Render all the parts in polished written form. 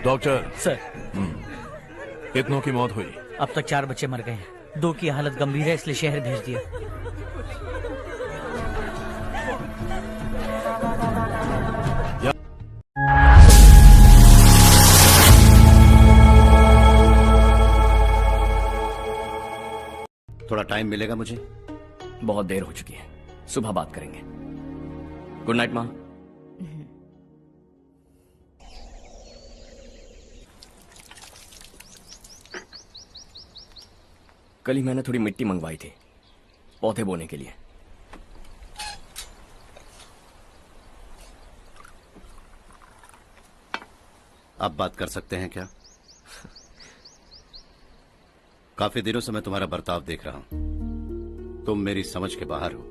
Doctor. Sir, कितनों की मौत हुई? अब तक 4 बच्चे मर गए हैं। 2 की हालत गंभीर है, इसलिए शहर भेज दिया। थोड़ा टाइम मिलेगा मुझे? बहुत देर हो चुकी है, सुबह बात करेंगे। गुड नाइट माँ। कल ही मैंने थोड़ी मिट्टी मंगवाई थी पौधे बोने के लिए। आप बात कर सकते हैं क्या? काफी दिनों से मैं तुम्हारा बर्ताव देख रहा हूं। तुम मेरी समझ के बाहर हो।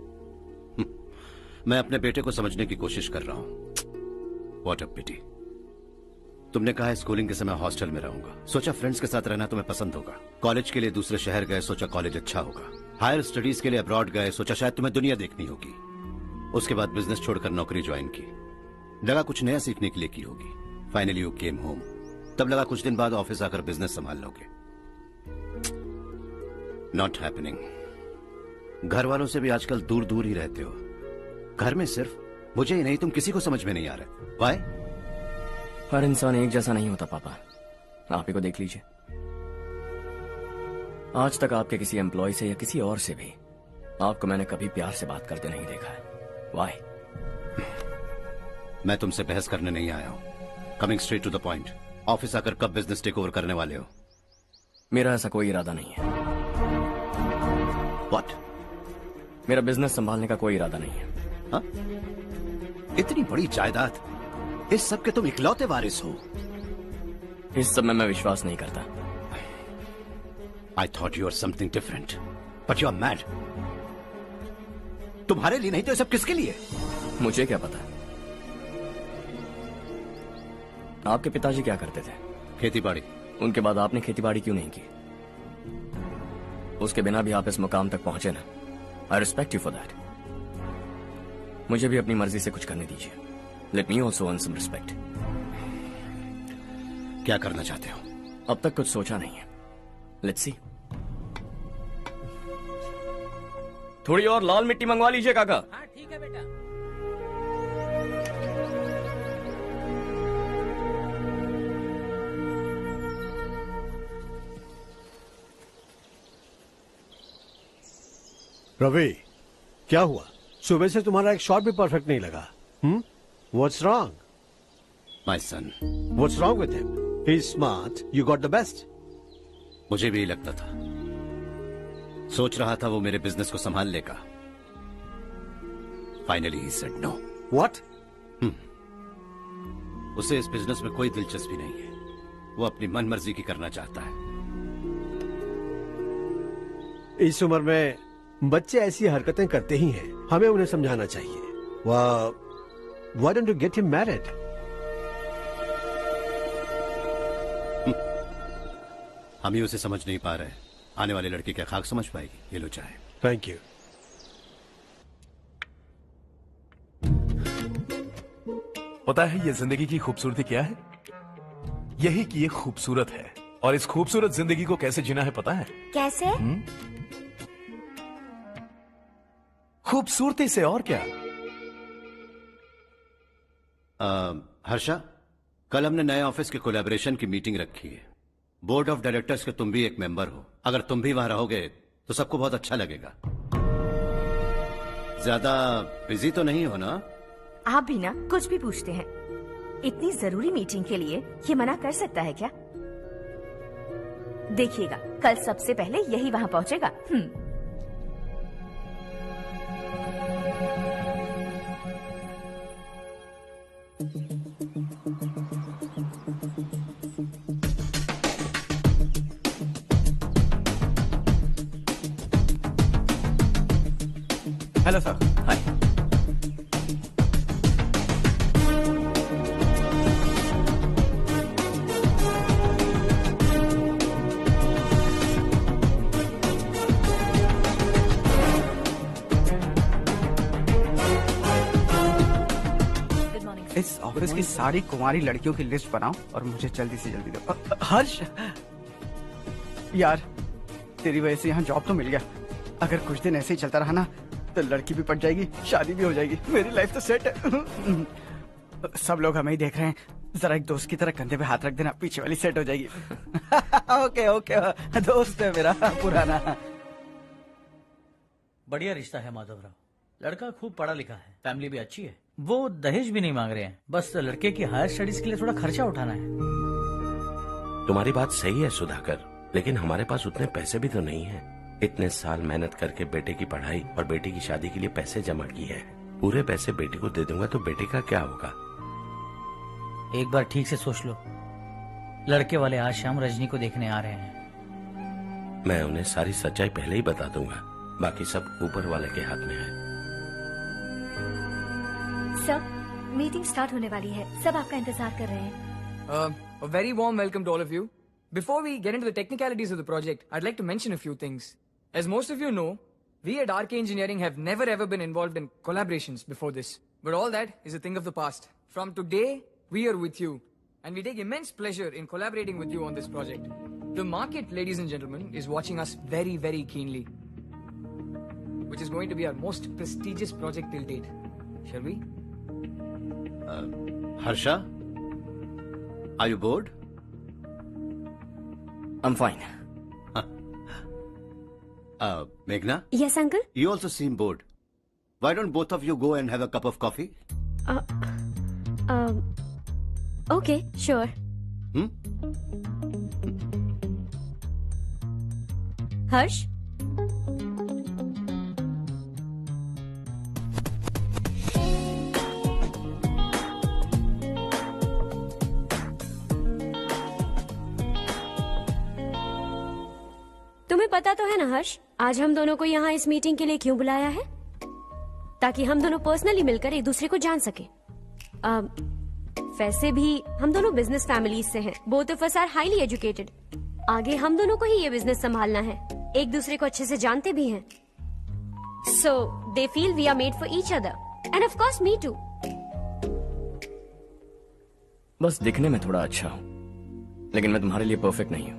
मैं अपने बेटे को समझने की कोशिश कर रहा हूं। व्हाट अ पिटी। तुमने कहा स्कूलिंग के समय हॉस्टल में रहूंगा, सोचा फ्रेंड्स के साथ रहना तुम्हें पसंद होगा। कॉलेज के लिए दूसरे शहर गए, सोचा कॉलेज अच्छा होगा। हायर स्टडीज के लिए अब्रॉड गए, सोचा शायद तुम्हें दुनिया देखनी होगी। उसके बाद बिजनेस छोड़कर नौकरी ज्वाइन की, लगा कुछ नया सीखने के लिए की होगी। Finally you came home. तब लगा कुछ दिन बाद ऑफिस आकर बिजनेस संभाल लोगे। Not happening. घर वालों से भी आजकल दूर दूर ही रहते हो। घर में सिर्फ मुझे ही नहीं, तुम किसी को समझ में नहीं आ रहे। वाई? हर इंसान एक जैसा नहीं होता पापा, आप ही को देख लीजिए। आज तक आपके किसी एम्प्लॉय से या किसी और से भी आपको मैंने कभी प्यार से बात करते नहीं देखा है। वाई? मैं तुमसे बहस करने नहीं आया हूं। Coming straight to the point. Office आकर कब बिजनेस टेक ओवर करने वाले हो? मेरा ऐसा कोई इरादा नहीं है। What? मेरा बिजनेस संभालने का कोई इरादा नहीं है। हाँ? इतनी बड़ी जायदाद, इस सब के तुम इकलौते वारिस हो। इस सब में मैं विश्वास नहीं करता। I thought you were something different, but you are mad. तुम्हारे लिए नहीं तो ये सब किसके लिए? मुझे क्या पता। आपके पिताजी क्या करते थे? खेतीबाड़ी। उनके बाद आपने खेतीबाड़ी क्यों नहीं की? उसके बिना भी आप इस मुकाम तक पहुंचे ना। I respect you for that. मुझे भी अपनी मर्जी से कुछ करने दीजिए। Let me also earn some respect. क्या करना चाहते हो? अब तक कुछ सोचा नहीं है। Let's see. थोड़ी और लाल मिट्टी मंगवा लीजिए काका। हाँ ठीक है बेटा। रवि, क्या हुआ? सुबह से तुम्हारा एक शॉट भी परफेक्ट नहीं लगा। What's wrong? My son. What's wrong with him? He's smart. You got the best. मुझे भी लगता था। सोच रहा था वो मेरे बिजनेस को संभाल लेगा। Finally he said no. What? उसे इस बिजनेस में कोई दिलचस्पी नहीं है। वो अपनी मनमर्जी की करना चाहता है। इस उम्र में बच्चे ऐसी हरकतें करते ही हैं। हमें उन्हें समझाना चाहिए। Why don't you get him married? हम ही उसे समझ नहीं पा रहे। आने वाली लड़की क्या खाक समझ पाएगी? ये लो चाहे। Thank you. पता है ये जिंदगी की खूबसूरती क्या है? यही कि ये खूबसूरत है, और इस खूबसूरत जिंदगी को कैसे जीना है पता है? कैसे? खूबसूरती से, और क्या। हर्षा, कल हमने नए ऑफिस के कोलैबोरेशन की मीटिंग रखी है। बोर्ड ऑफ डायरेक्टर्स के तुम भी एक मेंबर हो। अगर तुम भी वहां रहोगे तो सबको बहुत अच्छा लगेगा। ज्यादा बिजी तो नहीं हो ना? आप भी ना कुछ भी पूछते हैं। इतनी जरूरी मीटिंग के लिए ये मना कर सकता है क्या? देखिएगा, कल सबसे पहले यही वहां पहुंचेगा। Hello sir. हाय। इस और इसकी सारी कुंवारी लड़कियों की लिस्ट बनाओ और मुझे जल्दी से जल्दी दो। हर्ष यार, तेरी वजह से यहाँ जॉब तो मिल गया। अगर कुछ दिन ऐसे ही चलता रहा ना तो लड़की भी पट जाएगी, शादी भी हो जाएगी, मेरी लाइफ तो सेट है। सब लोग हमें ही देख रहे हैं, जरा एक दोस्त की तरह कंधे पे हाथ रख देना, पीछे वाली सेट हो जाएगी। ओके ओके, दोस्त है मेरा पुराना। बढ़िया रिश्ता है माधवराव। लड़का खूब पढ़ा लिखा है, फैमिली भी अच्छी है। वो दहेज भी नहीं मांग रहे हैं, बस लड़के की हायर स्टडीज के लिए थोड़ा खर्चा उठाना है। तुम्हारी बात सही है सुधाकर, लेकिन हमारे पास उतने पैसे भी तो नहीं है। इतने साल मेहनत करके बेटे की पढ़ाई और बेटे की शादी के लिए पैसे जमा किए हैं। पूरे पैसे बेटे को दे दूंगा तो बेटे का क्या होगा? एक बार ठीक से सोच लो। लड़के वाले आज शाम रजनी को देखने आ रहे हैं। मैं उन्हें सारी सच्चाई पहले ही बता दूंगा, बाकी सब ऊपर वाले के हाथ में है। सब मीटिंग स्टार्ट होने वाली है, सब आपका इंतजार कर रहे हैं। A very warm welcome to all of you. Before we get into the technicalities of the project, I'd like to mention a few things. As most of you know, we at RK Engineering have never ever been involved in collaborations before this. But all that is a thing of the past. From today, we are with you. And we take immense pleasure in collaborating with you on this project. The market, ladies and gentlemen, is watching us very, very keenly. Which is going to be our most prestigious project till date. Shall we? Harsha? Are you bored? I'm fine. Meghna? Yes, uncle. You also seem bored. Why don't both of you go and have a cup of coffee? Okay, sure. Harsh? तुम्हें पता तो है ना हर्ष, आज हम दोनों को यहाँ इस मीटिंग के लिए क्यों बुलाया है? ताकि हम दोनों पर्सनली मिलकर एक दूसरे को जान सके। वैसे भी हम दोनों बिजनेस फैमिलीज से हैं। Both of us are highly educated. आगे हम दोनों को ही ये बिजनेस संभालना है, एक दूसरे को अच्छे से जानते भी हैं। So they feel we are made for each other and of course me too. बस दिखने में थोड़ा अच्छा हूं, लेकिन मैं तुम्हारे लिए परफेक्ट नहीं हूं।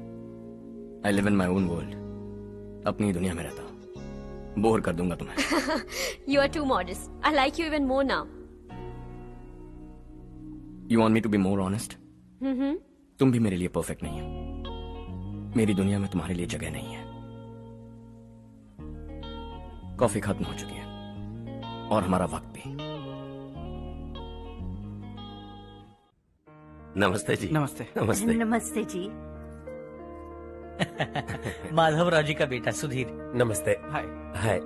I live in my own world, अपनी दुनिया में रहता हूं। बोर कर दूंगा तुम्हें। You are too modest. I like you even more now. You want me to be more honest? तुम भी मेरे लिए परफेक्ट नहीं हो। मेरी दुनिया में तुम्हारे लिए जगह नहीं है। कॉफी खत्म हो चुकी है और हमारा वक्त भी। नमस्ते जी। नमस्ते। नमस्ते। नमस्ते जी। माधवराव जी का बेटा सुधीर। नमस्ते। हाय। हाय।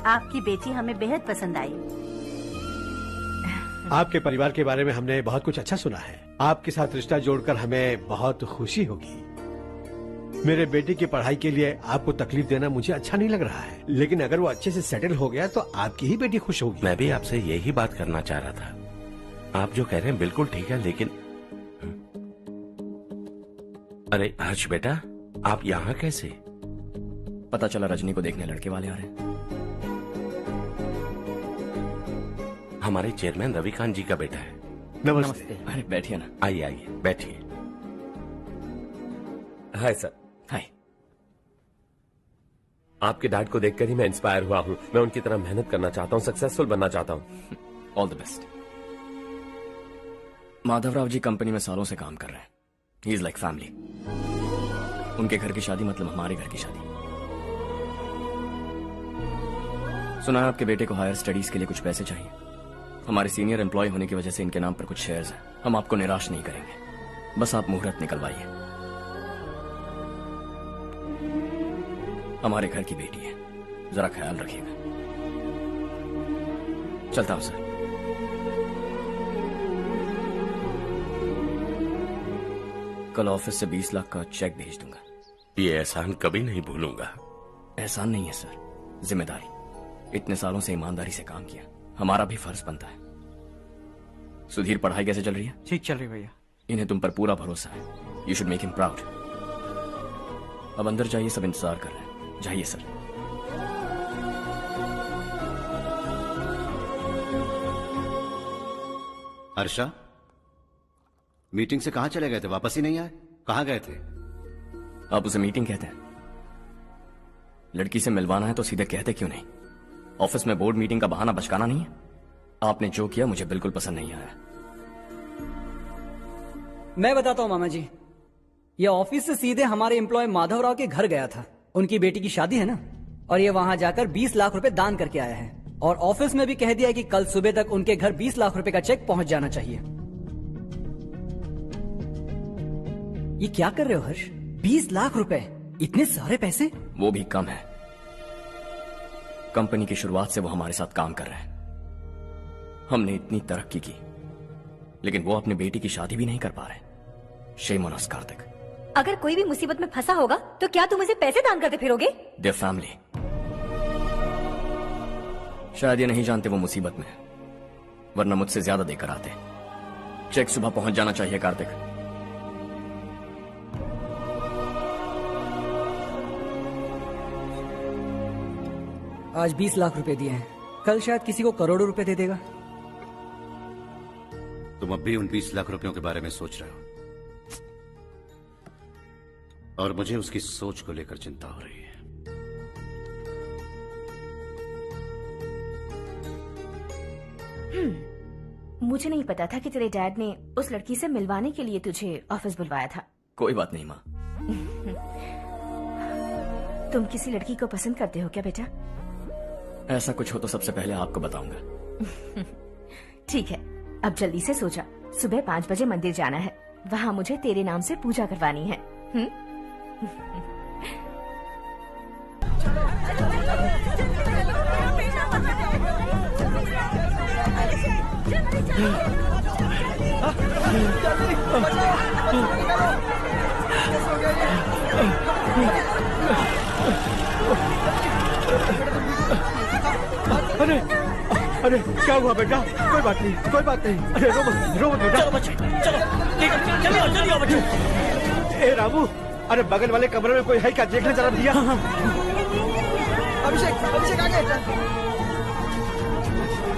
आपकी बेटी हमें बेहद पसंद आई। आपके परिवार के बारे में हमने बहुत कुछ अच्छा सुना है। आपके साथ रिश्ता जोड़कर हमें बहुत खुशी होगी। मेरे बेटे की पढ़ाई के लिए आपको तकलीफ देना मुझे अच्छा नहीं लग रहा है, लेकिन अगर वो अच्छे से सेटल हो गया तो आपकी ही बेटी खुश होगी। मैं भी आपसे यही बात करना चाह रहा था। आप जो कह रहे हैं बिल्कुल ठीक है, लेकिन अरे हर्ष बेटा, आप यहाँ कैसे? पता चला रजनी को देखने लड़के वाले आ रहे हैं। हमारे चेयरमैन रविकांत जी का बेटा है। नमस्ते। अरे बैठिए ना। आइए आइए बैठिए। Hi sir. हाय। आपके डैड को देखकर ही मैं इंस्पायर हुआ हूँ। मैं उनकी तरह मेहनत करना चाहता हूँ, सक्सेसफुल बनना चाहता हूँ। All the best. Madhavrao ji company में सालों से काम कर रहे हैं। He is like family. उनके घर की शादी मतलब हमारे घर की शादी। सुना है आपके बेटे को हायर स्टडीज के लिए कुछ पैसे चाहिए। हमारे सीनियर एम्प्लॉय होने की वजह से इनके नाम पर कुछ शेयर्स हैं। हम आपको निराश नहीं करेंगे, बस आप मुहूर्त निकलवाइए। हमारे घर की बेटी है, जरा ख्याल रखिएगा। चलता हूं सर। कल ऑफिस से 20 लाख का चेक भेज दूंगा। ये एहसान कभी नहीं भूलूंगा। एहसान नहीं है सर, जिम्मेदारी। इतने सालों से ईमानदारी से काम किया, हमारा भी फर्ज बनता है। सुधीर, पढ़ाई कैसे चल रही है? ठीक चल रही भैया। इन्हें तुम पर पूरा भरोसा है। You should make him proud. अब अंदर जाइए, सब इंतजार कर रहे हैं। जाइए सर। हर्षा, मीटिंग से कहां चले गए थे? वापस ही नहीं आए? कहां गए थे? आप उसे मीटिंग कहते हैं? लड़की से मिलवाना है तो सीधे कहते क्यों नहीं? ऑफिस में बोर्ड मीटिंग का बहाना बचकाना नहीं है। आपने जो किया मुझे बिल्कुल पसंद नहीं आया। मैं बताता हूँ मामा जी, ये ऑफिस से सीधे हमारे एम्प्लॉय माधवराव के घर गया था। उनकी बेटी की शादी है ना, और ये वहां जाकर 20 लाख रुपए दान करके आया है। और ऑफिस में भी कह दिया कि कल सुबह तक उनके घर 20 लाख रुपए का चेक पहुंच जाना चाहिए। ये क्या कर रहे हो हर्ष? 20 लाख रुपए, इतने सारे पैसे? वो भी कम है। कंपनी की शुरुआत से वो हमारे साथ काम कर रहे हैं। हमने इतनी तरक्की की, लेकिन वो अपनी बेटी की शादी भी नहीं कर पा रहे। Shame on us Kartik. अगर कोई भी मुसीबत में फंसा होगा तो क्या तुम उसे पैसे दान करते फिरोगे? Their family. शायद ये नहीं जानते वो मुसीबत में, वरना मुझसे ज्यादा देकर आते। चेक सुबह पहुंच जाना चाहिए कार्तिक। आज 20 लाख रुपए दिए हैं, कल शायद किसी को करोड़ों रुपए दे देगा। तुम अब भी उन 20 लाख रुपयों के बारे में सोच रहे हो, और मुझे उसकी सोच को लेकर चिंता हो रही है। मुझे नहीं पता था कि तेरे डैड ने उस लड़की से मिलवाने के लिए तुझे ऑफिस बुलवाया था। कोई बात नहीं माँ। तुम किसी लड़की को पसंद करते हो क्या बेटा? ऐसा कुछ हो तो सबसे पहले आपको बताऊंगा। ठीक है, अब जल्दी से सो जा। सुबह 5 बजे मंदिर जाना है, वहाँ मुझे तेरे नाम से पूजा करवानी है। अरे अरे क्या हुआ बेटा? कोई बात नहीं, कोई बात नहीं। अरे रो मत बेटा। चलो बच्चे, चलो जल्दी आओ बच्चे। ए रामू, अरे बगल वाले कमरे में कोई है क्या? देखने जरा भैया। अभिषेक, अभिषेक आ गए।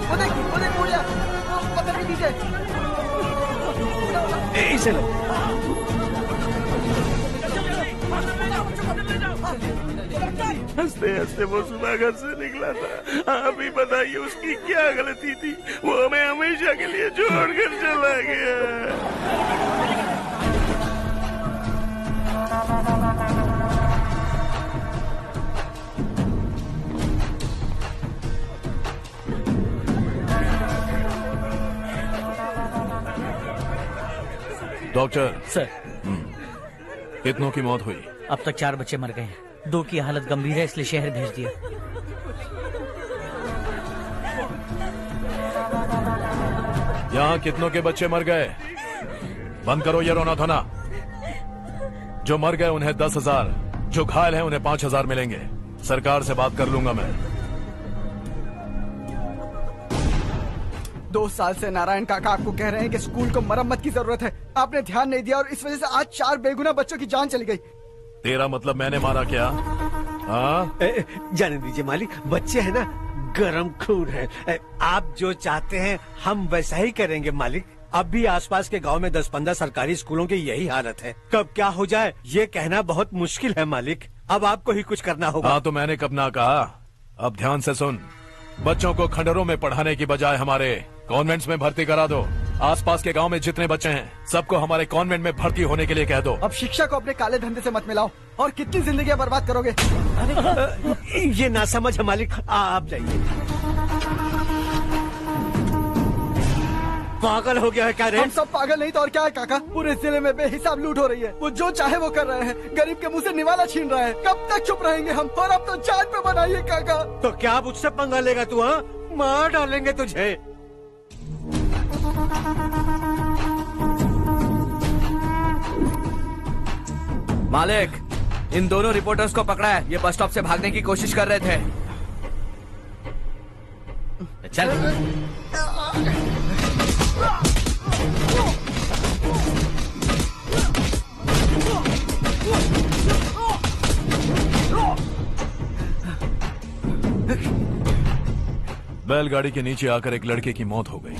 वो देख बोलिया, वो पत्थर के नीचे। इसे लो। हंसते हंसते वो सुबह घर से निकला था। आप ही बताइए उसकी क्या गलती थी? वो हमें हमेशा के लिए छोड़कर चला गया। डॉक्टर सर, कितनों की मौत हुई? अब तक 4 बच्चे मर गए हैं, 2 की हालत गंभीर है, इसलिए शहर भेज दिया। यहाँ कितनों के बच्चे मर गए? बंद करो ये रोना धोना। जो मर गए उन्हें 10,000, जो घायल हैं उन्हें 5,000 मिलेंगे। सरकार से बात कर लूंगा मैं। 2 साल से नारायण काका आपको कह रहे हैं कि स्कूल को मरम्मत की जरूरत है। आपने ध्यान नहीं दिया और इस वजह से आज 4 बेगुनाह बच्चों की जान चली गई। तेरा मतलब मैंने मारा क्या? हाँ, जाने दीजिए मालिक, बच्चे हैं ना, गरम खून है। आप जो चाहते हैं हम वैसा ही करेंगे मालिक। अब भी आसपास के गांव में 10-15 सरकारी स्कूलों की यही हालत है। कब क्या हो जाए ये कहना बहुत मुश्किल है मालिक। अब आपको ही कुछ करना होगा। हाँ तो मैंने कब ना कहा। अब ध्यान से सुन, बच्चों को खंडरों में पढ़ाने की बजाय हमारे कॉन्वेंट्स में भर्ती करा दो। आसपास के गांव में जितने बच्चे हैं सबको हमारे कॉन्वेंट में भर्ती होने के लिए कह दो। अब शिक्षा को अपने काले धंधे से मत मिलाओ, और कितनी जिंदगियां बर्बाद करोगे। ये ना समझ है मालिक, आप जाइए। पागल हो गया है क्या रे? हम सब पागल नहीं तो और क्या है काका। पूरे जिले में बेहिसाब लूट हो रही है। वो जो चाहे वो कर रहे हैं, गरीब के मुंह से निवाला छीन रहा है। कब तक चुप रहेंगे हम? और अब तो जान पे बनाइए काका। तो क्या मुझसे पंगा लेगा तू? हाँ, मार डालेंगे तुझे। मालिक, इन दोनों रिपोर्टर्स को पकड़ा है। ये बस स्टॉप से भागने की कोशिश कर रहे थे। चल। बैलगाड़ी के नीचे आकर एक लड़के की मौत हो गई।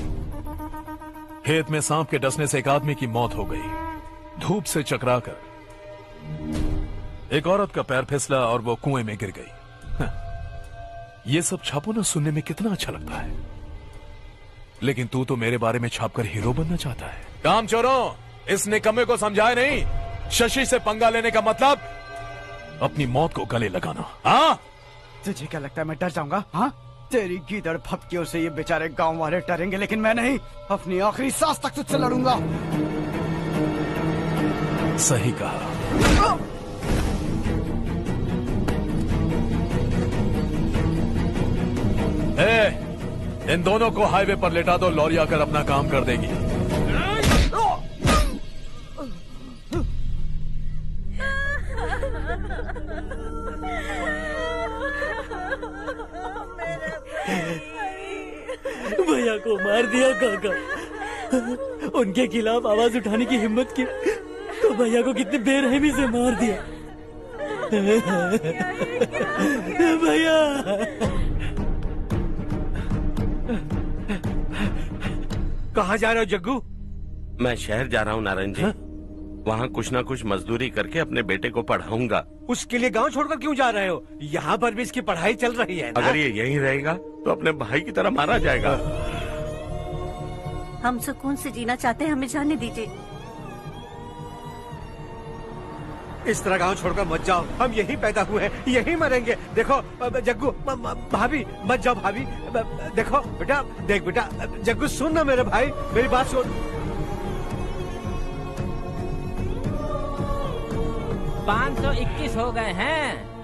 खेत में सांप के डसने से एक आदमी की मौत हो गई। धूप से चकराकर एक औरत का पैर फिसला और वो कुएं में गिर गई। ये सब छापो ना, सुनने में कितना अच्छा लगता है, लेकिन तू तो मेरे बारे में छापकर हीरो बनना चाहता है। काम चोरों, इस निकम्मे को समझाए नहीं। शशि से पंगा लेने का मतलब अपनी मौत को गले लगाना। हाँ, तुझे क्या लगता है मैं डर जाऊंगा? हाँ, तेरी गीदड़ फपकियों से ये बेचारे गांव वाले डरेंगे, लेकिन मैं नहीं। अपनी आखिरी सांस तक तुझसे लड़ूंगा। सही कहा। इन दोनों को हाईवे पर लेटा दो, लॉरी आकर अपना काम कर देगी। भैया को मार दिया काका। उनके खिलाफ आवाज उठाने की हिम्मत की तो भैया को कितनी बेरहमी से मार दिया। भैया कहाँ जा रहे हो जग्गू? मैं शहर जा रहा हूँ नारायण जी। वहाँ कुछ ना कुछ मजदूरी करके अपने बेटे को पढ़ाऊंगा। उसके लिए गांव छोड़कर क्यों जा रहे हो? यहाँ पर भी इसकी पढ़ाई चल रही है ना? अगर ये यहीं रहेगा तो अपने भाई की तरह मारा जाएगा। हम सुकून से जीना चाहते हैं, हमें जाने दीजिए। इस तरह गांव छोड़कर मत जाओ, हम यहीं पैदा हुए हैं, यहीं मरेंगे। देखो जग्गू, भाभी मत जाओ भाभी। देखो बेटा, देख बेटा, जग्गू सुन ना मेरे भाई, मेरी बात सुन। 521 हो गए हैं।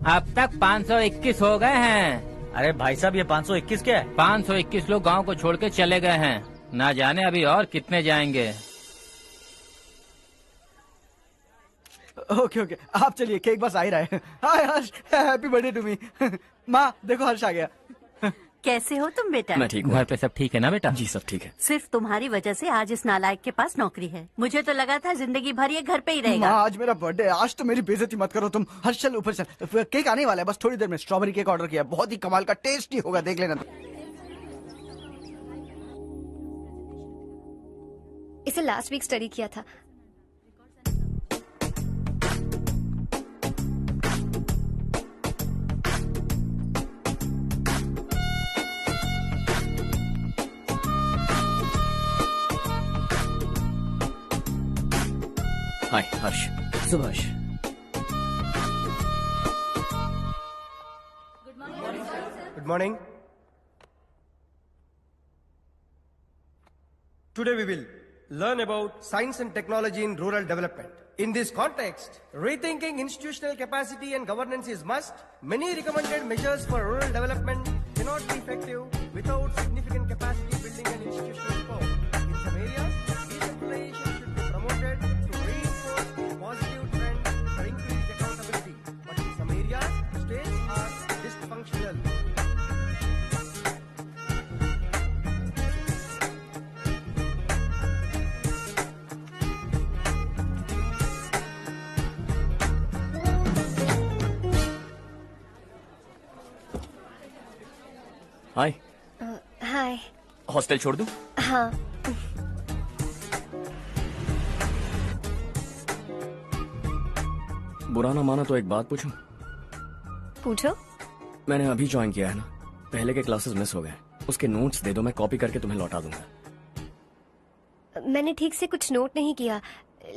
अब तक 521 हो गए हैं। अरे भाई साहब, ये 521 क्या है? 521 लोग गांव को छोड़ के चले गए हैं। ना जाने अभी और कितने जाएंगे। ओके ओके, आप चलिए, केक बस आ ही रहा है। हाय हर्ष, हैप्पी बर्थडे टू मी। माँ देखो, हर्ष आ गया। कैसे हो तुम बेटा? मैं ठीक हूँ। घर पे सब ठीक है ना बेटा? जी सब ठीक है। सिर्फ तुम्हारी वजह से आज इस नालायक के पास नौकरी है। मुझे तो लगा था जिंदगी भर ये घर पे ही रहेगा। माँ आज मेरा बर्थडे, आज तो मेरी बेइज्जती मत करो तुम। हर्ष चल ऊपर चल, केक आने वाला है, बस थोड़ी देर में। स्ट्रॉबेरी केक ऑर्डर किया, बहुत ही कमाल का, टेस्टी होगा, देख लेना। इसे लास्ट वीक स्टडी किया था। हाय हर्ष। Subhash. Good morning. Today we will learn about science and technology in rural development. In this context, rethinking institutional capacity and governance is must. Many recommended measures for rural development cannot be effective without significant capacity building and institutional support. In some areas, decentralization should be promoted to reinforce a positive trend for increased accountability. But in some areas, states are dysfunctional. Hi. Hi. Hostel छोड़ दूं? हाँ। बुरा ना माना तो एक बात पूछूं? पूछो। मैंने अभी ज्वाइन किया है ना, पहले के क्लासेस मिस हो गए। उसके नोट्स दे दो, मैं कॉपी करके तुम्हें लौटा दूंगा। मैंने ठीक से कुछ नोट नहीं किया।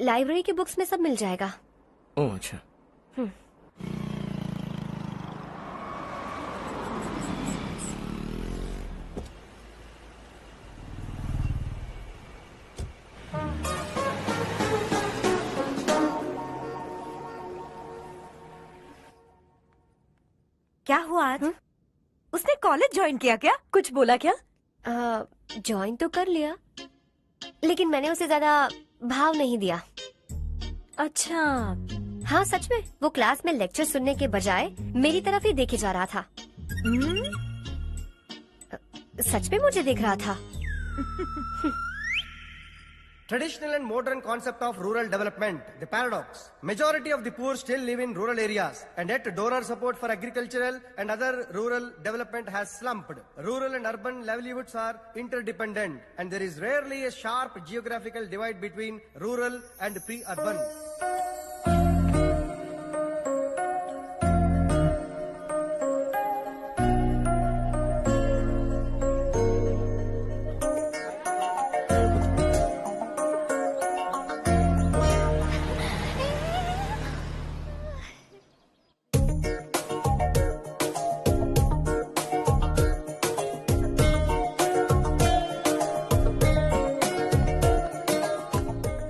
लाइब्रेरी की बुक्स में सब मिल जाएगा। ओह अच्छा। क्या हुआ आज? उसने कॉलेज ज्वाइन किया क्या? कुछ बोला क्या? ज्वाइन तो कर लिया, लेकिन मैंने उसे ज्यादा भाव नहीं दिया। अच्छा। हाँ सच में, वो क्लास में लेक्चर सुनने के बजाय मेरी तरफ ही देखे जा रहा था। सच में मुझे देख रहा था। Traditional and modern concept of rural development, the paradox. Majority of the poor still live in rural areas, and yet donor support for agricultural and other rural development has slumped. Rural and urban livelihoods are interdependent, and there is rarely a sharp geographical divide between rural and pre-urban.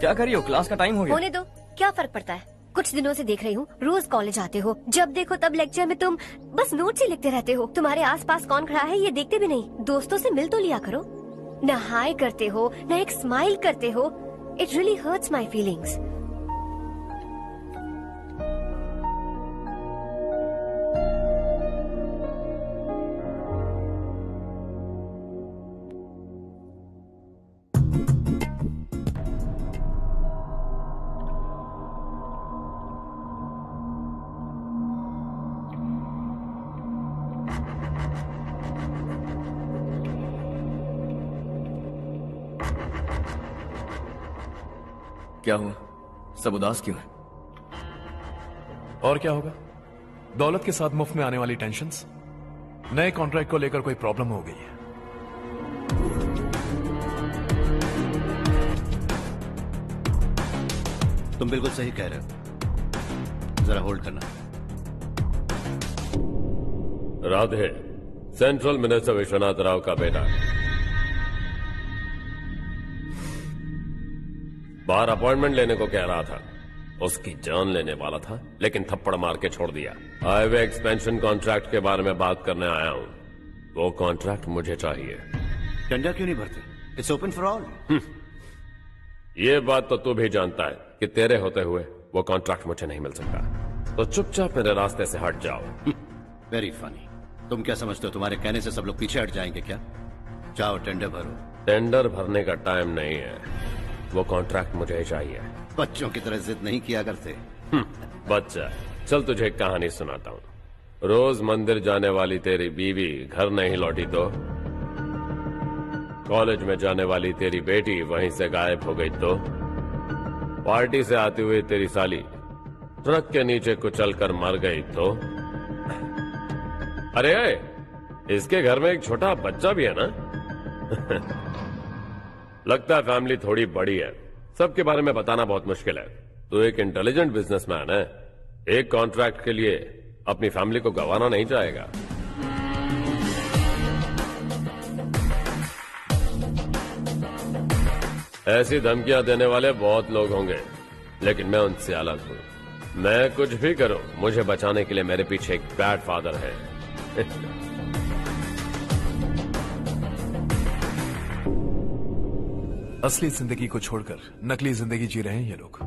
क्या कर रही हो? Class का time हो गया। होने दो, क्या फर्क पड़ता है। कुछ दिनों से देख रही हूँ, रोज कॉलेज आते हो, जब देखो तब लेक्चर में तुम बस नोट्स ही लिखते रहते हो। तुम्हारे आसपास कौन खड़ा है ये देखते भी नहीं। दोस्तों से मिल तो लिया करो। न हाय करते हो, न एक स्माइल करते हो। It really hurts my feelings. क्या हुआ? सब उदास क्यों है? और क्या होगा? दौलत के साथ मुफ्त में आने वाली टेंशन्स। नए कॉन्ट्रैक्ट को लेकर कोई प्रॉब्लम हो गई है। तुम बिल्कुल सही कह रहे हो। जरा होल्ड करना। राधे सेंट्रल मिनिस्टर विश्वनाथ राव का बेटा बाहर अपॉइंटमेंट लेने को कह रहा था। उसकी जान लेने वाला था, लेकिन थप्पड़ मार के छोड़ दिया। हाईवे एक्सपेंशन कॉन्ट्रैक्ट के बारे में बात करने आया हूं। वो कॉन्ट्रैक्ट मुझे चाहिए। टेंडर क्यों नहीं भरते? It's open for all. ये बात तो तू भी जानता है कि तेरे होते हुए वो कॉन्ट्रैक्ट मुझे नहीं मिल सकता। तो चुपचाप मेरे रास्ते से हट जाओ। Very funny. तुम क्या समझते हो तुम्हारे कहने से सब लोग पीछे हट जाएंगे क्या? जाओ टेंडर भरो। टेंडर भरने का टाइम नहीं है। वो कॉन्ट्रैक्ट मुझे चाहिए। बच्चों की तरह जिद नहीं किया करते। बच्चा, चल तुझे एक कहानी सुनाता हूँ। रोज मंदिर जाने वाली तेरी बीवी घर नहीं लौटी तो कॉलेज में जाने वाली तेरी बेटी वहीं से गायब हो गई तो पार्टी से आती हुई तेरी साली ट्रक के नीचे कुचलकर मर गई तो अरे इसके घर में एक छोटा बच्चा भी है ना। लगता है फैमिली थोड़ी बड़ी है। सबके बारे में बताना बहुत मुश्किल है। तो एक इंटेलिजेंट बिजनेसमैन है, एक कॉन्ट्रैक्ट के लिए अपनी फैमिली को गंवाना नहीं चाहेगा। ऐसी धमकियां देने वाले बहुत लोग होंगे, लेकिन मैं उनसे अलग हूं। मैं कुछ भी करूं, मुझे बचाने के लिए मेरे पीछे एक बैड फादर है। असली जिंदगी को छोड़कर नकली जिंदगी जी रहे हैं ये लोग।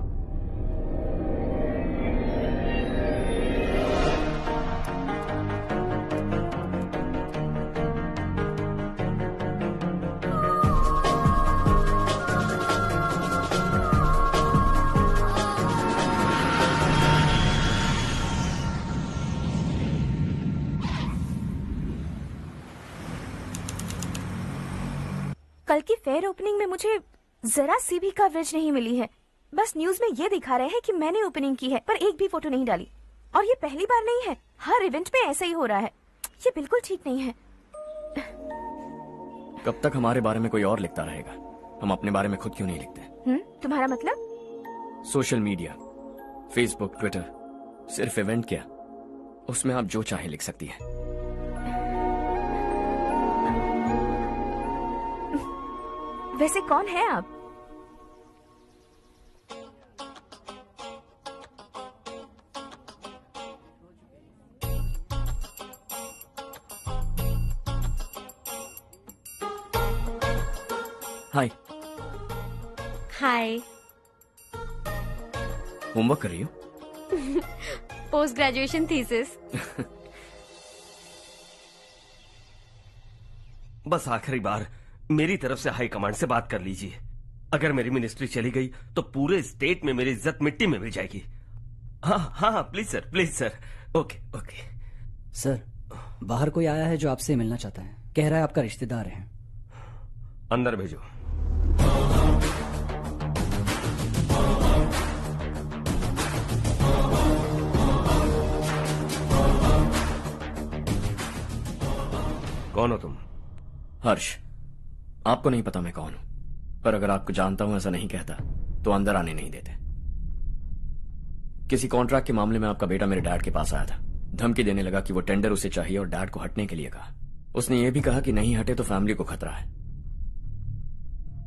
कल की फेयर ओपनिंग में मुझे जरा सी भी कवरेज नहीं मिली है। बस न्यूज में ये दिखा रहे हैं कि मैंने ओपनिंग की है, पर एक भी फोटो नहीं डाली। और ये पहली बार नहीं है, हर इवेंट में ऐसे ही हो रहा है। ये बिल्कुल ठीक नहीं है। कब तक हमारे बारे में कोई और लिखता रहेगा? हम अपने बारे में खुद क्यों नहीं लिखते? तुम्हारा मतलब? सोशल मीडिया, फेसबुक, ट्विटर, सिर्फ इवेंट क्या, उसमें आप जो चाहे लिख सकती है। वैसे कौन है आप? हाय। हाय। होमवर्क कर रही हो? Post graduation thesis. बस आखिरी बार मेरी तरफ से हाई कमांड से बात कर लीजिए। अगर मेरी मिनिस्ट्री चली गई तो पूरे स्टेट में मेरी इज्जत मिट्टी में मिल जाएगी। हाँ हाँ हाँ, please sir, please sir. Okay okay. Sir, बाहर कोई आया है जो आपसे मिलना चाहता है। कह रहा है आपका रिश्तेदार है। अंदर भेजो। कौन हो तुम? हर्ष, आपको नहीं पता मैं कौन हूं, पर अगर आपको जानता हूं ऐसा नहीं कहता तो अंदर आने नहीं देते। किसी कॉन्ट्रैक्ट के मामले में आपका बेटा मेरे डैड के पास आया था। धमकी देने लगा कि वो टेंडर उसे चाहिए और डैड को हटने के लिए कहा। उसने ये भी कहा कि नहीं हटे तो फैमिली को खतरा है।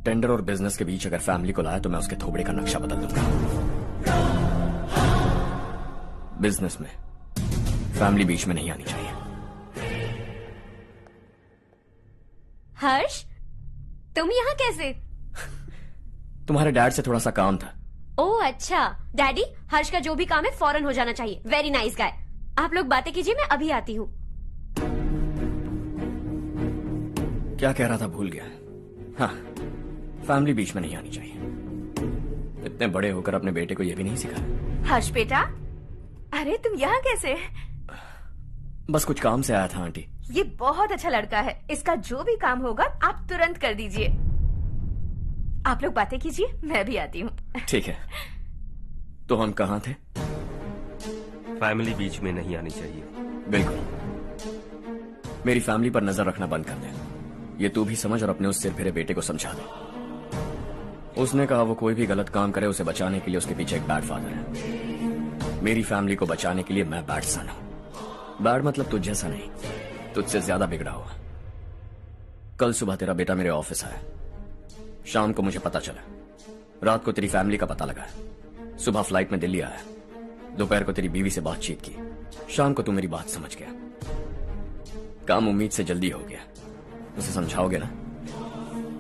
टेंडर और बिजनेस के बीच अगर फैमिली को लाया तो मैं उसके थोबड़े का नक्शा बदल दूंगा। बिजनेस में फैमिली बीच में नहीं आनी चाहिए। हर्ष, तुम यहाँ कैसे? तुम्हारे डैड से थोड़ा सा काम था। ओह अच्छा। डैडी, हर्ष का जो भी काम है फौरन हो जाना चाहिए। Very nice guy. आप लोग बातें कीजिए, मैं अभी आती हूँ। क्या कह रहा था भूल गया। हाँ, फैमिली बीच में नहीं आनी चाहिए। इतने बड़े होकर अपने बेटे को यह भी नहीं सिखाया। हर्ष बेटा, अरे तुम यहाँ कैसे? बस कुछ काम से आया था आंटी। ये बहुत अच्छा लड़का है। इसका जो भी काम होगा आप तुरंत कर दीजिए। आप लोग बातें कीजिए, मैं भी आती हूँ। ठीक है। तो हम कहाँ थे? फैमिली बीच में नहीं आनी चाहिए। बिल्कुल। मेरी फैमिली पर नजर रखना बंद कर दे। ये तू भी समझ और अपने उस सिर फिरे बेटे को समझा दे। उसने कहा वो कोई भी गलत काम करे उसे बचाने के लिए उसके पीछे एक बैड फादर है। मेरी फैमिली को बचाने के लिए मैं बैड सन हूं। बैड मतलब तुझ जैसा नहीं, तुझसे ज्यादा बिगड़ा हुआ। कल सुबह तेरा बेटा मेरे ऑफिस आया। शाम को मुझे पता चला। रात को तेरी फैमिली का पता लगा। सुबह फ्लाइट में दिल्ली आया। दोपहर को तेरी बीवी से बातचीत की। शाम को तू मेरी बात समझ गया। काम उम्मीद से जल्दी हो गया। उसे समझाओगे ना?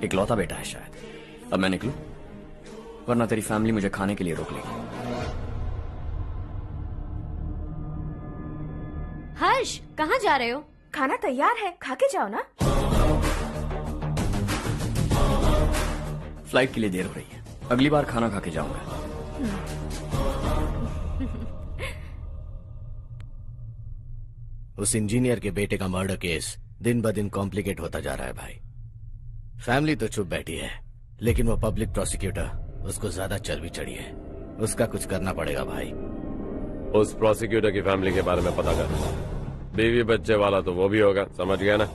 इकलौता बेटा है शायद। अब मैं निकलूं, वरना तेरी फैमिली मुझे खाने के लिए रोक लेगी। हर्ष, कहाँ जा रहे हो? खाना तैयार है, खा के जाओ ना। फ्लाइट के लिए देर हो रही है। अगली बार खाना खा के जाऊंगा। उस इंजीनियर के बेटे का मर्डर केस दिन ब दिन कॉम्प्लिकेट होता जा रहा है भाई। फैमिली तो चुप बैठी है, लेकिन वो पब्लिक प्रोसिक्यूटर उसको ज्यादा चर्बी चढ़ी है। उसका कुछ करना पड़ेगा भाई। उस प्रोसिक्यूटर की फैमिली के बारे में पता कर। बीवी बच्चे वाला तो वो भी होगा, समझ गया ना?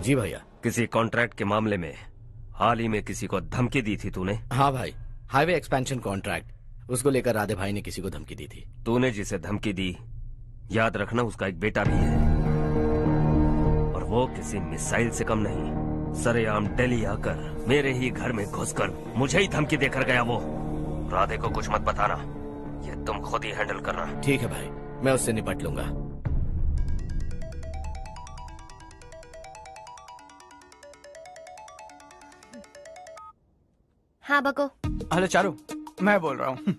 जी भैया। किसी कॉन्ट्रैक्ट के मामले में हाल ही में किसी को धमकी दी थी तूने? हाँ भाई, हाईवे एक्सपेंशन कॉन्ट्रैक्ट, उसको लेकर राधे भाई ने किसी को धमकी दी थी। तूने जिसे धमकी दी, याद रखना उसका एक बेटा भी है, और वो किसी मिसाइल से कम नहीं। सरेआम दिल्ली आकर मेरे ही घर में घुसकर मुझे ही धमकी देकर गया वो। राधे को कुछ मत बताना, ये तुम खुद ही हैंडल करना। ठीक है भाई, मैं उससे निपट लूंगा। हाँ बको। हेलो चारू, मैं बोल रहा हूँ।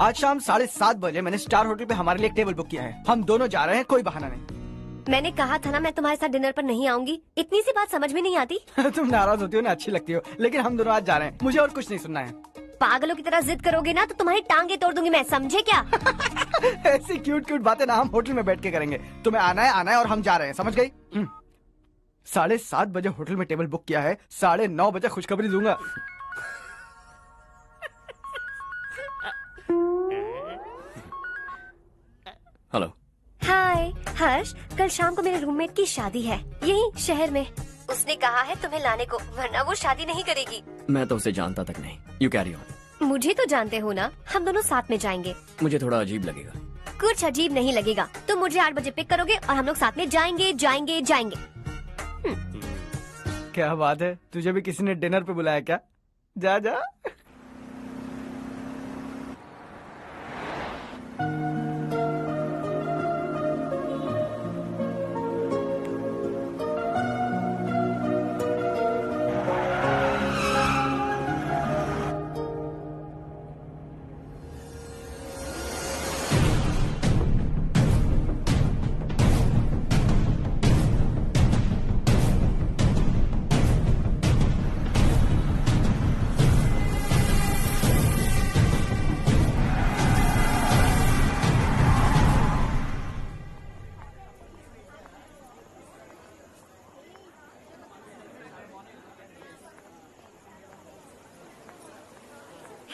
आज शाम 7:30 बजे मैंने स्टार होटल पे हमारे लिए एक टेबल बुक किया है। हम दोनों जा रहे हैं, कोई बहाना नहीं। मैंने कहा था ना मैं तुम्हारे साथ डिनर पर नहीं आऊंगी। इतनी सी बात समझ में नहीं आती? तुम नाराज होती हो ना, अच्छी लगती हो, लेकिन हम दोनों आज जा रहे हैं। मुझे और कुछ नहीं सुनना है। पागलों की तरह जिद करोगे ना तो तुम्हारी टांगे तोड़ दूंगी मैं, समझे क्या? ऐसी क्यूट क्यूट बातें ना हम होटल में बैठ के करेंगे। तुम्हें आना है और हम जा रहे हैं, समझ गई? 7:30 बजे होटल में टेबल बुक किया है, 9:30 बजे खुशखबरी दूंगा। हेलो। हाय हर्ष, कल शाम को मेरे रूममेट की शादी है यही शहर में। उसने कहा है तुम्हें लाने को, वरना वो शादी नहीं करेगी। मैं तो उसे जानता तक नहीं। You carry on. मुझे तो जानते हो ना, हम दोनों साथ में जाएंगे। मुझे थोड़ा अजीब लगेगा। कुछ अजीब नहीं लगेगा। तुम मुझे 8 बजे पिक करोगे और हम लोग साथ में जाएंगे जाएंगे जाएंगे। क्या बात है, तुझे भी किसी ने डिनर पे बुलाया क्या? जा जा।